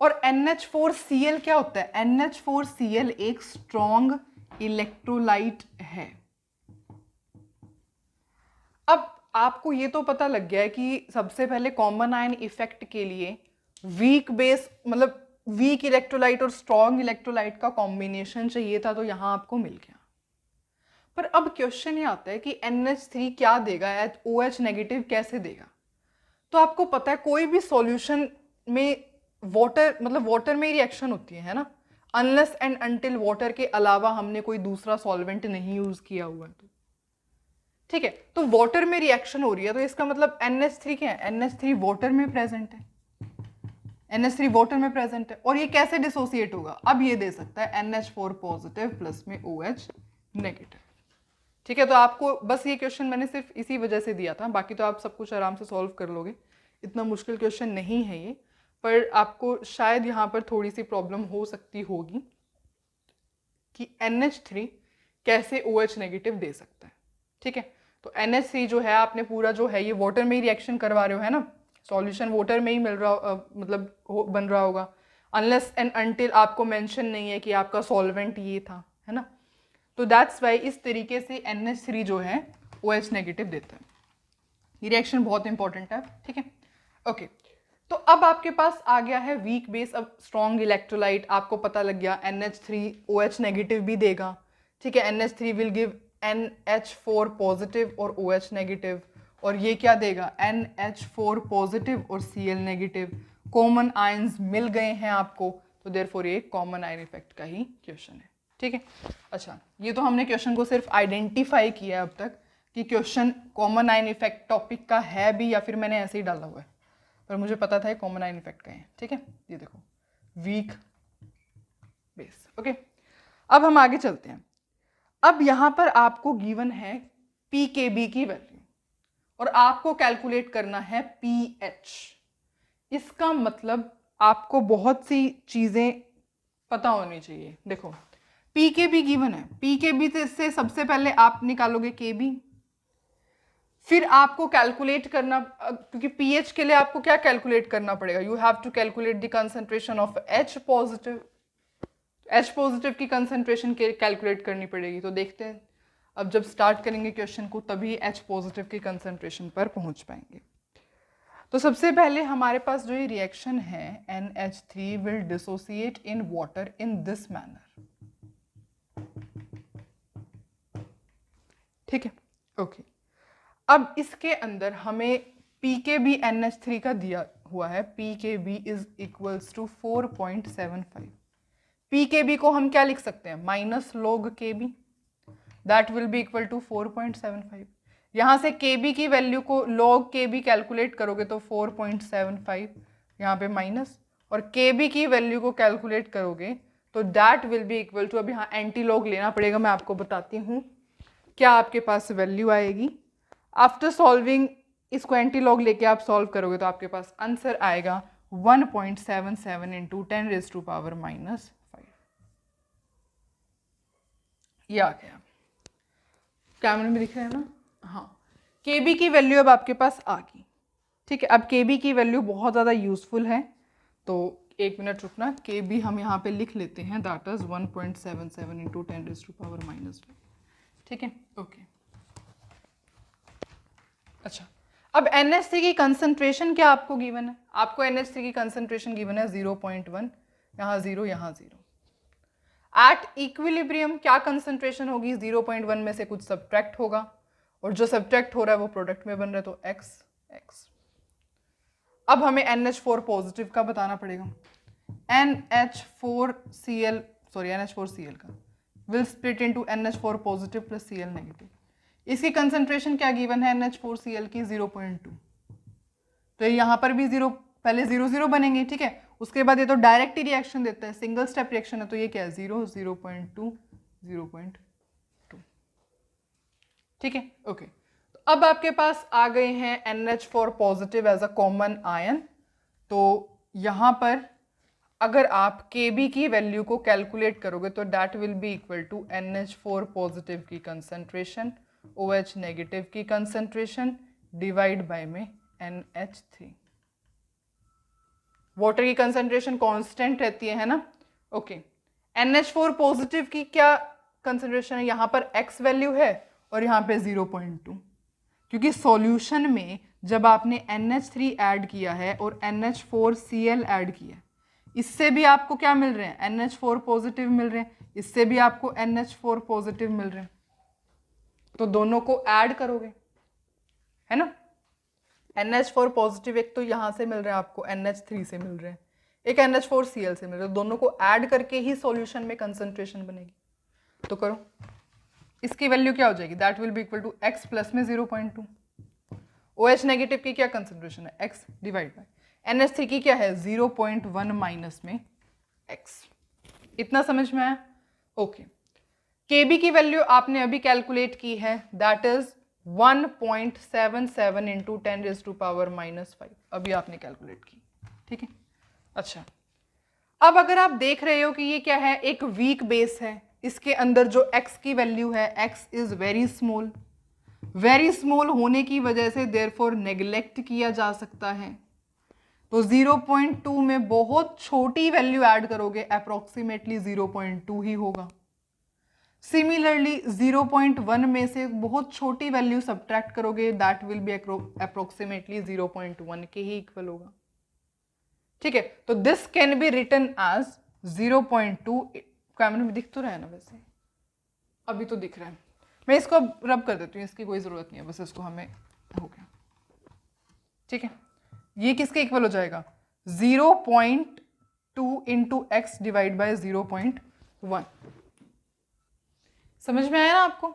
और NH4Cl क्या होता है, NH4Cl एक स्ट्रॉन्ग इलेक्ट्रोलाइट है। अब आपको ये तो पता लग गया है कि सबसे पहले कॉमन आयन इफेक्ट के लिए वीक बेस मतलब वीक इलेक्ट्रोलाइट और स्ट्रॉन्ग इलेक्ट्रोलाइट का कॉम्बिनेशन चाहिए था, तो यहां आपको मिल गया। पर अब क्वेश्चन ये आता है कि NH3 क्या देगा, OH नेगेटिव कैसे देगा। तो आपको पता है कोई भी सॉल्यूशन में वाटर मतलब वाटर में रिएक्शन होती है ना, अनलेस एंड अनटिल वाटर के अलावा हमने कोई दूसरा सॉल्वेंट नहीं यूज किया हुआ है, तो ठीक है। तो वाटर में रिएक्शन हो रही है, तो इसका मतलब NH3 क्या है, NH3 वाटर में प्रेजेंट है, NH3 वाटर में प्रेजेंट है। और ये कैसे डिसोसिएट होगा, अब ये दे सकता है NH4 पॉजिटिव प्लस में OH नेगेटिव, ठीक है। तो आपको बस ये क्वेश्चन मैंने सिर्फ इसी वजह से दिया था, बाकी तो आप सब कुछ आराम से सॉल्व कर लोगे, इतना मुश्किल क्वेश्चन नहीं है ये। पर आपको शायद यहाँ पर थोड़ी सी प्रॉब्लम हो सकती होगी कि NH3 कैसे OH नेगेटिव दे सकता है, ठीक है। तो NH3 जो है आपने पूरा जो है ये वाटर में ही रिएक्शन करवा रहे हो, है ना, सॉल्यूशन वाटर में ही मिल रहा बन रहा होगा, अनलेस एंड अनटिल आपको मेंशन नहीं है कि आपका सॉल्वेंट ये था, है ना। तो दैट्स वाई इस तरीके से NH3 जो है OH नेगेटिव देता है। ये रिएक्शन बहुत इंपॉर्टेंट है, ठीक है, ओके। तो अब आपके पास आ गया है वीक बेस, अब स्ट्रॉन्ग इलेक्ट्रोलाइट आपको पता लग गया, NH3 OH नेगेटिव भी देगा, ठीक है। NH3 will give NH4 positive और OH नेगेटिव, और ये क्या देगा NH4 पॉजिटिव और Cl नेगेटिव। कॉमन आयंस मिल गए हैं आपको, तो देयरफॉर ये कॉमन आयन इफेक्ट का ही क्वेश्चन है, ठीक है। अच्छा, ये तो हमने क्वेश्चन को सिर्फ आइडेंटिफाई किया अब तक कि question common ion effect topic का है भी या फिर मैंने ऐसे ही डाला हुआ है, पर मुझे पता था ये कॉमन आयन इफेक्ट का है, ठीक है। ये देखो वीक बेस, ओके। अब हम आगे चलते हैं। अब यहां पर आपको गिवन है pKb की वैल्यू और आपको कैलकुलेट करना है pH। इसका मतलब आपको बहुत सी चीजें पता होनी चाहिए। देखो pKb गिवन है, pKb से सबसे पहले आप निकालोगे Kb, फिर आपको कैलकुलेट करना, क्योंकि पीएच के लिए आपको क्या कैलकुलेट करना पड़ेगा, you have to calculate the concentration of H positive. H positive की कंसंट्रेशन कैलकुलेट करनी पड़ेगी। तो देखते हैं अब जब स्टार्ट करेंगे क्वेश्चन को तभी एच पॉजिटिव की कंसंट्रेशन पर पहुंच पाएंगे। तो सबसे पहले हमारे पास जो ये रिएक्शन है NH3 will dissociate in water in this manner. ठीक है, ओके। अब इसके अंदर हमें pKb NH3 का दिया हुआ है, pKb is equals to 4.75। pKb को हम क्या लिख सकते हैं, minus log Kb, that will be equal to 4.75। यहाँ से Kb की वैल्यू को log Kb कैलकुलेट करोगे तो 4.75 यहाँ पे माइनस, और Kb की वैल्यू को कैलकुलेट करोगे तो that will be equal to, अब यहाँ एंटी लॉग लेना पड़ेगा, मैं आपको बताती हूँ क्या आपके पास वैल्यू आएगी। आफ्टर सॉल्विंग इसको एंटी लॉग लेके आप सॉल्व करोगे तो आपके पास आंसर आएगा 1.77 इंटू 10 रेज टू पावर -5। ये आ गया, कैमरे में दिख रहा है ना, हाँ। Kb की वैल्यू अब आपके पास आ गई। ठीक है, अब Kb की वैल्यू बहुत ज़्यादा यूजफुल है, तो एक मिनट रुकना, Kb हम यहाँ पे लिख लेते हैं, that is 1.77 into 10 raise to power -5। ठीक है, ओके। अच्छा, अब NH3 की कंसंट्रेशन क्या आपको गिवन है, आपको NH3 की कंसंट्रेशन गिवन है 0.1, यहाँ 0 यहाँ 0। एट इक्विलिब्रियम क्या कंसंट्रेशन होगी, 0.1 में से कुछ सब्ट्रैक्ट होगा, और जो सब्ट्रैक्ट हो रहा है वो प्रोडक्ट में बन रहा है, तो x। अब हमें NH4 पॉजिटिव का बताना पड़ेगा। NH4Cl का will split into NH4 positive plus Cl negative. इसकी कंसंट्रेशन क्या गिवन है NH4Cl की 0.2, तो यहाँ पर भी 0, पहले 0 0 बनेंगे। ठीक है, उसके बाद ये तो डायरेक्ट ही रिएक्शन देता है, सिंगल स्टेप रिएक्शन है, तो ये क्या है 0 0.2 0.2। ठीक है, ओके। तो अब आपके पास आ गए हैं NH4 positive as a common ion. तो यहाँ पर अगर आप Kb की वैल्यू को कैलकुलेट करोगे तो that will be equal to NH4 positive की कंसंट्रेशन OH नेगेटिव की कंसंट्रेशन डिवाइड बाय में NH3। वाटर की कंसंट्रेशन कांस्टेंट रहती है ना, ओके। NH4 पॉजिटिव की क्या कंसंट्रेशन है, यहाँ पर x वैल्यू है और यहाँ पे 0.2, क्योंकि सॉल्यूशन में जब आपने NH3 ऐड किया है और NH4Cl ऐड किया है, इससे भी आपको क्या मिल रहे हैं, NH4 पॉजिटिव मिल रहे हैं, इससे भी आपको NH4 पॉजिटिव मिल रहे हैं, तो दोनों को ऐड करोगे, है ना। NH4 पॉजिटिव एक तो यहाँ से मिल रहे हैं आपको, NH3 से मिल रहे हैं, एक NH4Cl से मिल रहे हैं, दोनों को ऐड करके ही सॉल्यूशन में कंसंट्रेशन बनेगी। तो करो, इसकी वैल्यू क्या हो जाएगी, that will be equal to x plus में 0.2। OH नेगेटिव की क्या कंसंट्रेशन है, x डिवाइड बाय NH3 की क्या है 0.1 माइनस में x। इतना समझ में आया, ओके। Kb की वैल्यू आपने अभी कैलकुलेट की है, that is 1.77 into 10 raise to power -5, अभी आपने कैलकुलेट की। ठीक है, अच्छा। अब अगर आप देख रहे हो कि ये क्या है, एक वीक बेस है, इसके अंदर जो x की वैल्यू है, x इज वेरी स्मॉल होने की वजह से देयरफॉर नेग्लेक्ट किया जा सकता है, तो 0.2 में बहुत छोटी वैल्यू ऐड करोगे, अप्रोक्सीमेटली 0.2 ही होगा। सिमिलरली 0.1 में से बहुत छोटी वैल्यू सब्ट्रैक्ट करोगे, दैट विल बी अप्रोक्सीमेटली 0.1 के ही इक्वल होगा। ठीक है, तो this can be written as 0.2। कैमरे में दिख तो रहा है ना, वैसे अभी तो दिख रहा है, मैं इसको रब कर देती हूँ, इसकी कोई जरूरत नहीं है, बस इसको हमें हो गया। ठीक है, ये किसके इक्वल हो जाएगा, 0.2 इंटू एक्स डिवाइड बाय 0.1। समझ में आया ना आपको,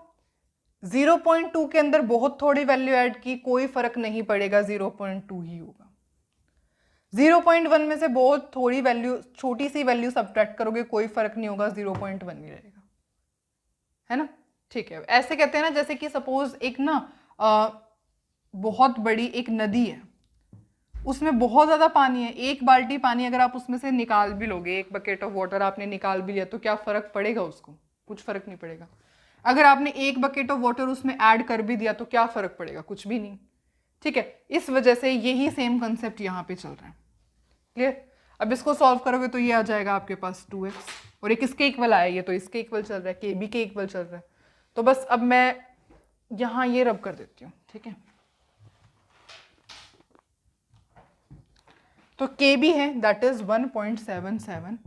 0.2 के अंदर बहुत थोड़ी वैल्यू ऐड की, कोई फर्क नहीं पड़ेगा, 0.2 ही होगा। 0.1 में से बहुत थोड़ी वैल्यू, छोटी सी वैल्यू सब्ट्रैक्ट करोगे, कोई फर्क नहीं होगा, 0.1 ही रहेगा, है ना। ठीक है, ऐसे कहते हैं ना, जैसे कि सपोज एक ना बहुत बड़ी एक नदी है, उसमें बहुत ज्यादा पानी है, एक बाल्टी पानी अगर आप उसमें से निकाल भी लोगे, एक बकेट ऑफ वाटर आपने निकाल भी लिया, तो क्या फर्क पड़ेगा उसको, कुछ फर्क नहीं पड़ेगा। अगर आपने 1 बकेट ऑफ वाटर उसमें ऐड कर भी दिया तो क्या फर्क पड़ेगा, कुछ भी नहीं, ठीक है। इस वजह से यही सेम कंसेप्ट यहाँ पे चल रहा है, क्लियर। अब इसको सॉल्व करोगे तो ये आ जाएगा आपके पास 2x, और ये किसके इक्वल आया, ये तो इसके इक्वल चल रहा है, के बी के इक्वल चल रहा है। तो बस अब मैं यहाँ ये रब कर देती हूँ, ठीक है। तो के बी है दैट इज 1.77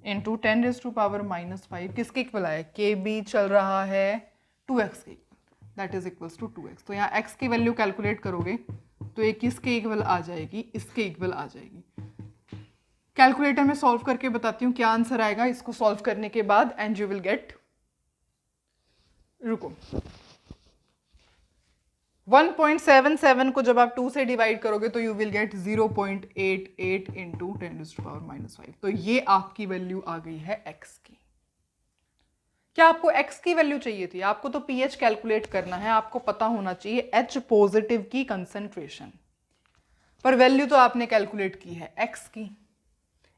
इंटू 10⁻⁻⁵ किसके इक्वल आया, के बी चल रहा है 2x के equal, that is equals to 2x। तो यहाँ x की वैल्यू कैलकुलेट करोगे तो ये किसके इक्वल आ जाएगी, इसके इक्वल आ जाएगी। कैलकुलेटर में सॉल्व करके बताती हूँ क्या आंसर आएगा इसको सॉल्व करने के बाद, एंड यू विल गेट, रुको, 1.77 को जब आप 2 से डिवाइड करोगे तो यू विल गेट 0.88 इंटू 10⁻⁵। तो ये आपकी वैल्यू आ गई है x की। क्या आपको x की वैल्यू चाहिए थी, आपको तो pH कैलकुलेट करना है, आपको पता होना चाहिए H पॉजिटिव की कंसंट्रेशन, पर वैल्यू तो आपने कैलकुलेट की है x की।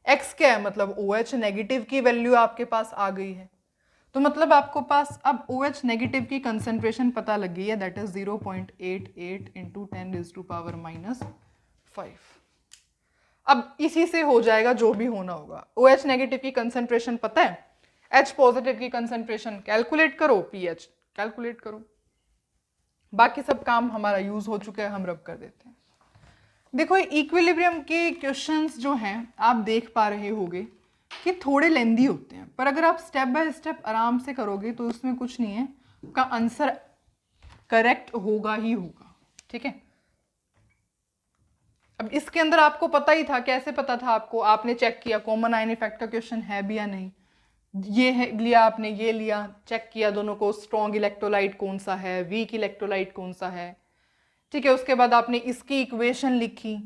x क्या है, मतलब OH नेगेटिव की वैल्यू आपके पास आ गई है, तो मतलब आपको पास अब OH नेगेटिव की कंसंट्रेशन पता लग गई है, दैट इज 0.88 इंटू 10⁻⁵। अब इसी से हो जाएगा जो भी होना होगा। OH नेगेटिव की कंसंट्रेशन पता है, H पॉजिटिव की कंसंट्रेशन कैलकुलेट करो, pH कैलकुलेट करो, बाकी सब काम हमारा यूज हो चुका है, हम रब कर देते हैं। देखो इक्विलिब्रियम के क्वेश्चंस जो हैं आप देख पा रहे होगे कि थोड़े लेंदी होते हैं, पर अगर आप स्टेप बाय स्टेप आराम से करोगे तो उसमें कुछ नहीं है, आपका आंसर करेक्ट होगा ही होगा, ठीक है। अब इसके अंदर आपको पता ही था, कैसे पता था आपको, आपने चेक किया कॉमन आयन इफेक्ट का क्वेश्चन है भी या नहीं, ये है लिया आपने, ये लिया, चेक किया दोनों को, स्ट्रॉन्ग इलेक्ट्रोलाइट कौन सा है, वीक इलेक्ट्रोलाइट कौन सा है, ठीक है। उसके बाद आपने इसकी इक्वेशन लिखी,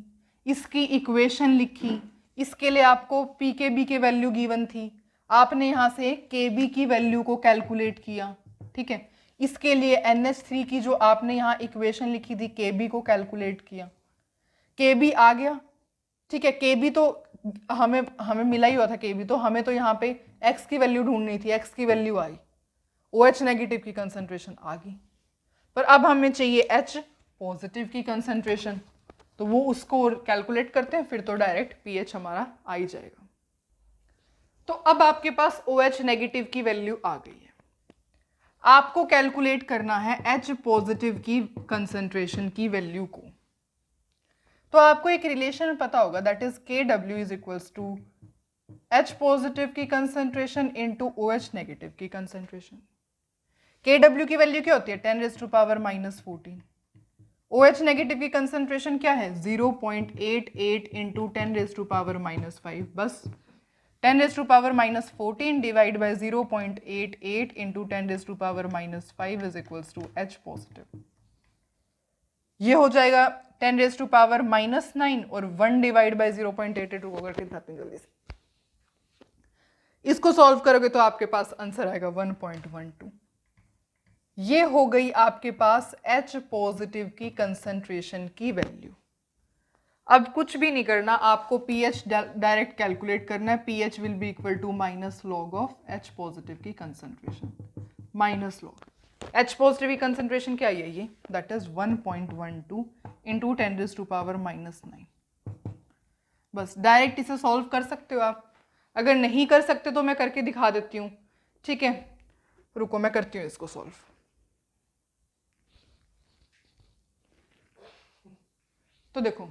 इसकी इक्वेशन लिखी, इसके लिए आपको पी के बी की वैल्यू गिवन थी, आपने यहाँ से के बी की वैल्यू को कैलकुलेट किया, ठीक है। इसके लिए NH3 की जो आपने यहाँ इक्वेशन लिखी थी के बी को कैलकुलेट किया, के बी आ गया, ठीक है। के बी तो हमें मिला ही हुआ था, के बी तो हमें तो यहाँ पे x की वैल्यू ढूंढनी थी, x की वैल्यू आई, OH नेगेटिव की कंसंट्रेशन आ गई, पर अब हमें चाहिए H पॉजिटिव की कंसंट्रेशन, तो वो उसको कैलकुलेट करते हैं, फिर तो डायरेक्ट pH हमारा आ ही जाएगा। तो अब आपके पास OH नेगेटिव की वैल्यू आ गई है, आपको कैलकुलेट करना है H पॉजिटिव की कंसंट्रेशन की वैल्यू को। तो आपको एक रिलेशन पता होगा, that is KW is equals to H positive की कंसंट्रेशन इंटू OH नेगेटिव की कंसंट्रेशन। KW की वैल्यू क्या होती है, 10⁻⁻14। OH नेगेटिव की कंसंट्रेशन क्या है, 0.88 इंटू 10⁻⁻5, बस 10⁻⁻14 divide by 0.88 into 10⁻�5 is equals to H positive. ये हो जाएगा 10⁻⁻9 और 1 डिवाइड बाई 0.88 को करके दिखाते हैं जल्दी से। इसको सॉल्व करोगे तो आपके पास आंसर आएगा 1.12। ये हो गई आपके पास H पॉजिटिव की कंसंट्रेशन की वैल्यू। अब कुछ भी नहीं करना, आपको pH डायरेक्ट कैलकुलेट करना है, pH will be equal to minus log of H positive की concentration, minus log H positive की कंसंट्रेशन क्या है ये, दैट इज 1.12 इंटू 10⁻⁻9। बस डायरेक्ट इसे सॉल्व कर सकते हो आप, अगर नहीं कर सकते तो मैं करके दिखा देती हूँ, ठीक है। रुको मैं करती हूँ इसको सॉल्व। तो देखो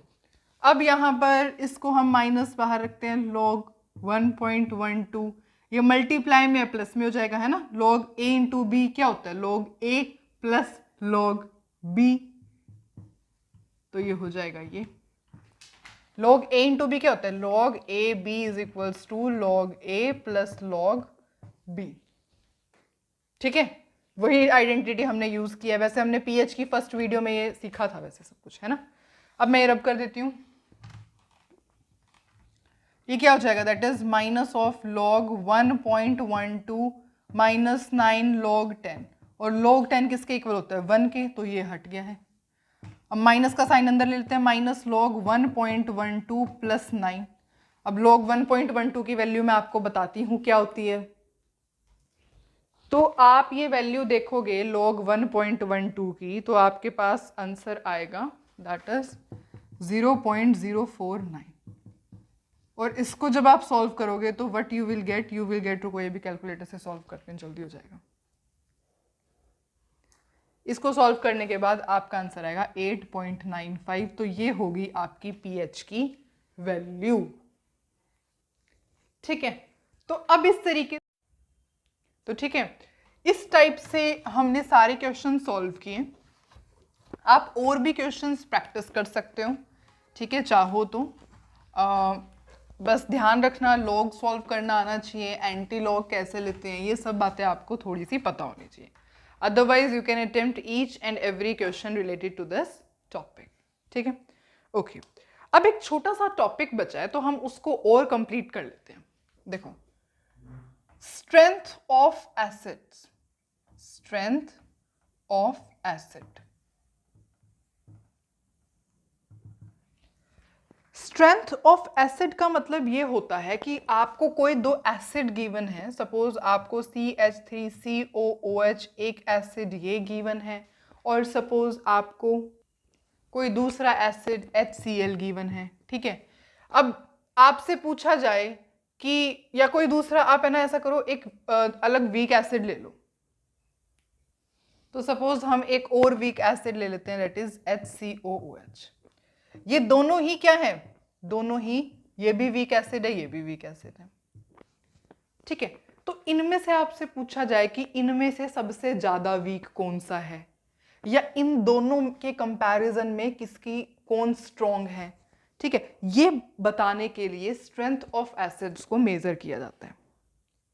अब यहाँ पर इसको हम माइनस बाहर रखते हैं, लॉग 1.12, ये मल्टीप्लाई में प्लस में हो जाएगा, है ना। लॉग A इंटू बी क्या होता है, log A plus log B, तो ये हो जाएगा, ये लॉग A इंटू बी क्या होता है, log A B is equals to log A plus log B, ठीक है। वही आइडेंटिटी हमने यूज किया, वैसे हमने pH की फर्स्ट वीडियो में ये सीखा था वैसे सब कुछ, है ना। अब मैं ये रब कर देती हूँ, ये क्या हो जाएगा, that is minus of log 1.12 minus 9 log 10, और लॉग 10 किसके इक्वल होता है, 1 के, तो ये हट गया है। अब माइनस का साइन अंदर ले लेते हैं, माइनस लॉग 1.12 प्लस 9। अब लॉग 1.12 की वैल्यू मैं आपको बताती हूँ क्या होती है, तो आप ये वैल्यू देखोगे log 1.12 की, तो आपके पास आंसर आएगा दैट इज 0.049। और इसको जब आप सॉल्व करोगे तो व्हाट यू विल गेट, तो कोई भी कैलकुलेटर से सॉल्व करके जल्दी हो जाएगा। इसको सॉल्व करने के बाद आपका आंसर आएगा 8.95। तो ये होगी आपकी पीएच की वैल्यू। ठीक है, तो अब इस तरीके, तो ठीक है, इस टाइप से हमने सारे क्वेश्चन सॉल्व किए। आप और भी क्वेश्चंस प्रैक्टिस कर सकते हो, ठीक है, चाहो तो। बस ध्यान रखना लॉग सॉल्व करना आना चाहिए, एंटी लॉग कैसे लेते हैं, ये सब बातें आपको थोड़ी सी पता होनी चाहिए। Otherwise you can attempt each and every question related to this topic. ठीक है, ओके। अब एक छोटा सा टॉपिक बचा है, तो हम उसको और कंप्लीट कर लेते हैं। देखो, strength of acids, strength of acid. Strength of acid का मतलब ये होता है कि आपको कोई दो एसिड गिवन है, सपोज आपको CH3COOH एक एसिड ये गिवन है, और सपोज आपको कोई दूसरा एसिड HCl गिवन है। ठीक है, अब आपसे पूछा जाए कि या कोई दूसरा, आप है ना ऐसा करो, एक अलग वीक एसिड ले लो। तो सपोज हम एक और वीक एसिड ले लेते हैं, दैट इज HCOOH। ये दोनों ही क्या है, दोनों ही, ये भी वीक एसिड है, ये भी वीक एसिड है। ठीक है, तो इनमें से आपसे पूछा जाए कि इनमें से सबसे ज्यादा वीक कौन सा है, या इन दोनों के कंपैरिजन में किसकी कौन स्ट्रॉन्ग है। ठीक है, ये बताने के लिए स्ट्रेंथ ऑफ एसिड्स को मेजर किया जाता है।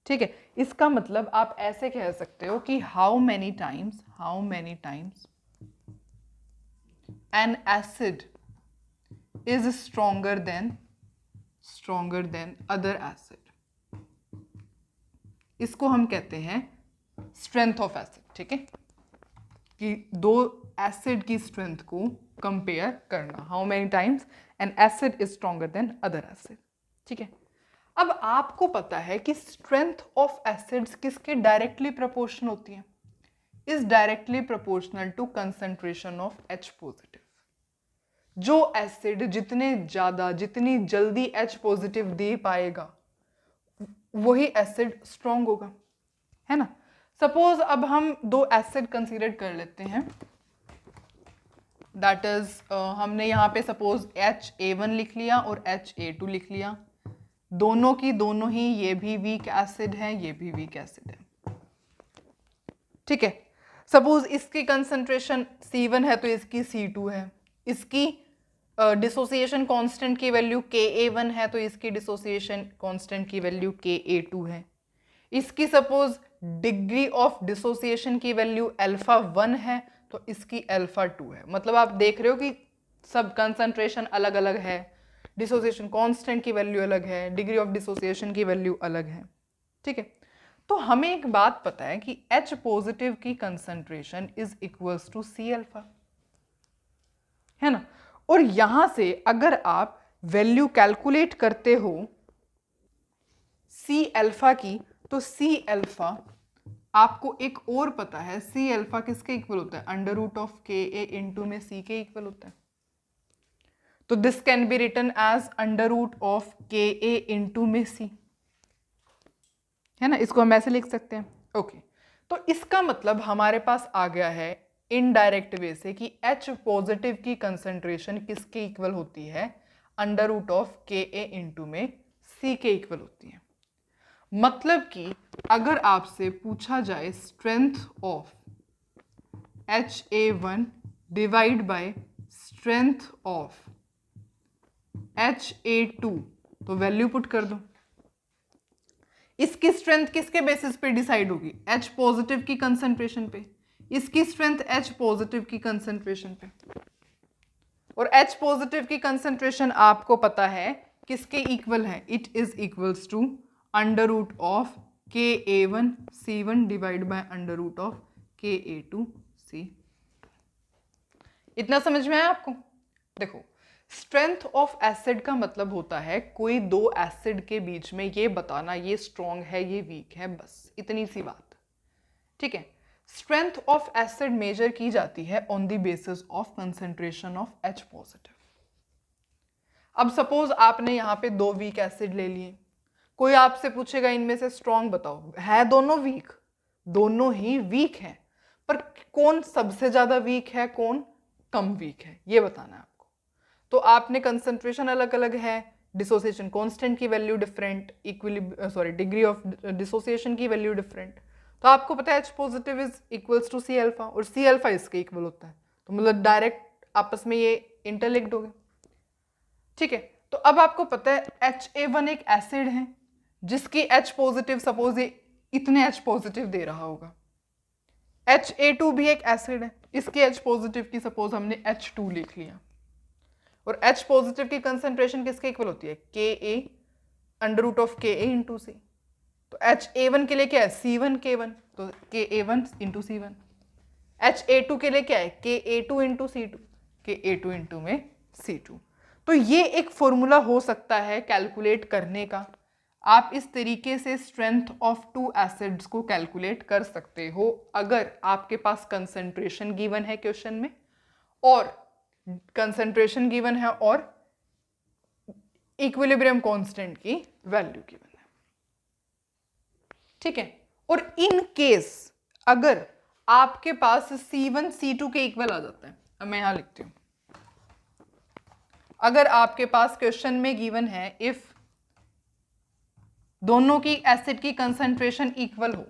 ठीक है, इसका मतलब आप ऐसे कह सकते हो कि how many times an acid is stronger than other acid, इसको हम कहते हैं स्ट्रेंथ ऑफ एसिड। ठीक है, कि दो एसिड की स्ट्रेंथ को कंपेयर करना, how many times an acid is stronger than other acid. ठीक है, अब आपको पता है कि स्ट्रेंथ ऑफ एसिड्स किसके डायरेक्टली प्रोपोर्शनल होती है, is directly proportional to concentration of H positive. जो एसिड जितनी जल्दी H पॉजिटिव दे पाएगा वही एसिड स्ट्रॉन्ग होगा, है ना। सपोज अब हम दो एसिड कंसीडर कर लेते हैं, दैट इज हमने यहाँ पे सपोज HA1 लिख लिया और HA2 लिख लिया। दोनों की दोनों ही, ये भी वीक एसिड है, ये भी वीक एसिड है। ठीक है, सपोज इसकी कंसंट्रेशन C1 है तो इसकी C2 है, इसकी डिसोसिएशन कांस्टेंट की वैल्यू Ka1 है तो इसकी डिसोसिएशन कांस्टेंट की वैल्यू Ka2 है। इसकी सपोज डिग्री ऑफ डिसोसिएशन की वैल्यू α1 है तो इसकी α2 है। मतलब आप देख रहे हो कि सब कंसंट्रेशन अलग अलग है, डिसोसिएशन कांस्टेंट की वैल्यू अलग है, डिग्री ऑफ डिसोसिएशन की वैल्यू अलग है। ठीक है, तो हमें एक बात पता है कि H पॉजिटिव की concentration is equals to Cα, है ना। और यहां से अगर आप वैल्यू कैलकुलेट करते हो Cα की, तो Cα आपको एक और पता है, Cα किसके इक्वल होता है, under root of Ka into में C के इक्वल होता है। तो this can be written as under root of Ka into में C, है ना, इसको हम ऐसे लिख सकते हैं। ओके, तो इसका मतलब हमारे पास आ गया है इनडायरेक्ट वे से कि H पॉजिटिव की कंसंट्रेशन किसके इक्वल होती है, under root of Ka into में C के इक्वल होती है। मतलब कि अगर आपसे पूछा जाए strength of HA1 divide by strength of HA2, तो वैल्यू पुट कर दो। इसकी स्ट्रेंथ किसके बेसिस पे डिसाइड होगी, H पॉजिटिव की कंसंट्रेशन पे, इसकी स्ट्रेंथ H पॉजिटिव की कंसंट्रेशन पे। और H पॉजिटिव की कंसंट्रेशन आपको पता है किसके इक्वल है, it is equals to under root of Ka1 C1 divide by under root of Ka2 C। इतना समझ में आया आपको। देखो, स्ट्रेंथ ऑफ एसिड का मतलब होता है कोई दो एसिड के बीच में ये बताना ये स्ट्रॉन्ग है ये वीक है, बस इतनी सी बात, ठीक है। स्ट्रेंथ ऑफ एसिड मेजर की जाती है on the basis of concentration of H positive. अब सपोज आपने यहाँ पे 2 वीक एसिड ले लिए, कोई आपसे पूछेगा इनमें से स्ट्रॉन्ग बताओ, है दोनों वीक, दोनों ही वीक हैं, पर कौन सबसे ज्यादा वीक है, कौन कम वीक है, ये बताना है आपको। तो आपने कंसंट्रेशन अलग अलग है, डिसोसिएशन कांस्टेंट की value different, degree of dissociation की वैल्यू डिफरेंट, तो आपको पता है H positive is equals to C alpha और C अल्फा इसके इक्वल होता है, तो मतलब डायरेक्ट आपस में ये इंटरलिंक्ड हो गए, ठीक है। तो अब आपको पता है HA1 एक एसिड है जिसकी H पॉजिटिव सपोज ये इतने H पॉजिटिव दे रहा होगा, HA2 भी एक एसिड है, इसकी H पॉजिटिव की सपोज हमने H2 लिख लिया, और H पॉजिटिव की कंसंट्रेशन किसके इक्वल होती है, Ka under root of Ka into C, तो HA1 के लिए क्या है C1 K1, तो Ka1 इंटू C1, HA2 के लिए क्या है Ka2 into C2, Ka2 into में C2। तो ये एक फॉर्मूला हो सकता है कैलकुलेट करने का, आप इस तरीके से स्ट्रेंथ ऑफ 2 एसिड्स को कैलकुलेट कर सकते हो अगर आपके पास कंसंट्रेशन गिवन है क्वेश्चन में, और कंसंट्रेशन गिवन है और इक्विलिब्रियम कांस्टेंट की वैल्यू गिवन है, ठीक है। और इन केस अगर आपके पास C1 C2 के इक्वल आ जाता है, अब मैं यहां लिखती हूं, अगर आपके पास क्वेश्चन में गिवन है इफ दोनों की एसिड की कंसंट्रेशन इक्वल हो,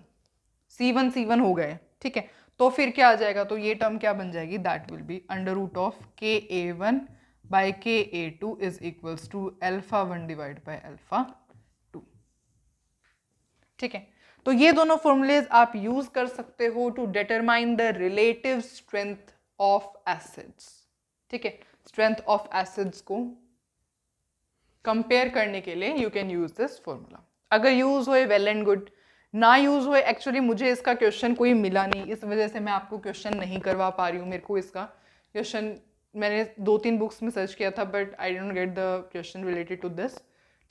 C1 C1 हो गए, ठीक है, तो फिर क्या आ जाएगा, तो ये टर्म क्या बन जाएगी, that will be under root of Ka1 by Ka2 is equals to α1 divide by α2, ठीक है। तो ये दोनों फॉर्मूलेज आप यूज कर सकते हो to determine the relative strength of acids, ठीक है। स्ट्रेंथ ऑफ एसिड्स को कंपेयर करने के लिए you can use this formula. अगर यूज हुए वेल एंड गुड, ना यूज हुए, एक्चुअली मुझे इसका क्वेश्चन कोई मिला नहीं, इस वजह से मैं आपको क्वेश्चन नहीं करवा पा रही हूँ। मेरे को इसका क्वेश्चन मैंने 2-3 बुक्स में सर्च किया था, but I don't get the question related to this,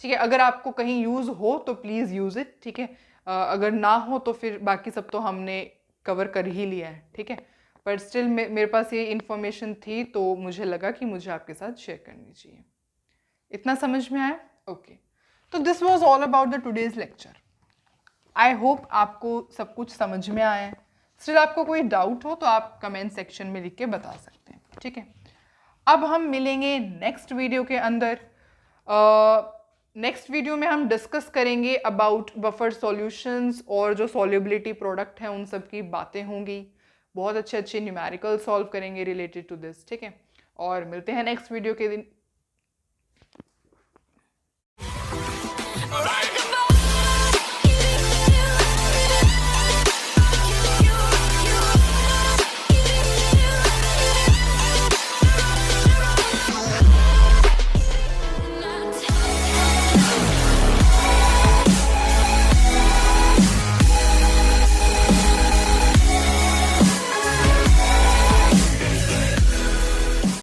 ठीक है। अगर आपको कहीं यूज हो तो प्लीज यूज इट, ठीक है। अगर ना हो तो फिर बाकी सब तो हमने कवर कर ही लिया है, ठीक है। बट स्टिल मेरे पास ये इन्फॉर्मेशन थी तो मुझे लगा कि मुझे आपके साथ शेयर करनी चाहिए। इतना समझ में आया? ओके। तो this was all about the today's lecture. I hope आपको सब कुछ समझ में आया है। स्टिल आपको कोई डाउट हो तो आप कमेंट सेक्शन में लिख के बता सकते हैं, ठीक है। अब हम मिलेंगे नेक्स्ट वीडियो के अंदर। नेक्स्ट वीडियो में हम डिस्कस करेंगे अबाउट बफर सॉल्यूशंस, और जो सॉल्युबिलिटी प्रोडक्ट हैं उन सब की बातें होंगी। बहुत अच्छे अच्छे न्यूमेरिकल सॉल्व करेंगे रिलेटेड टू दिस, ठीक है। और मिलते हैं नेक्स्ट वीडियो के दिन।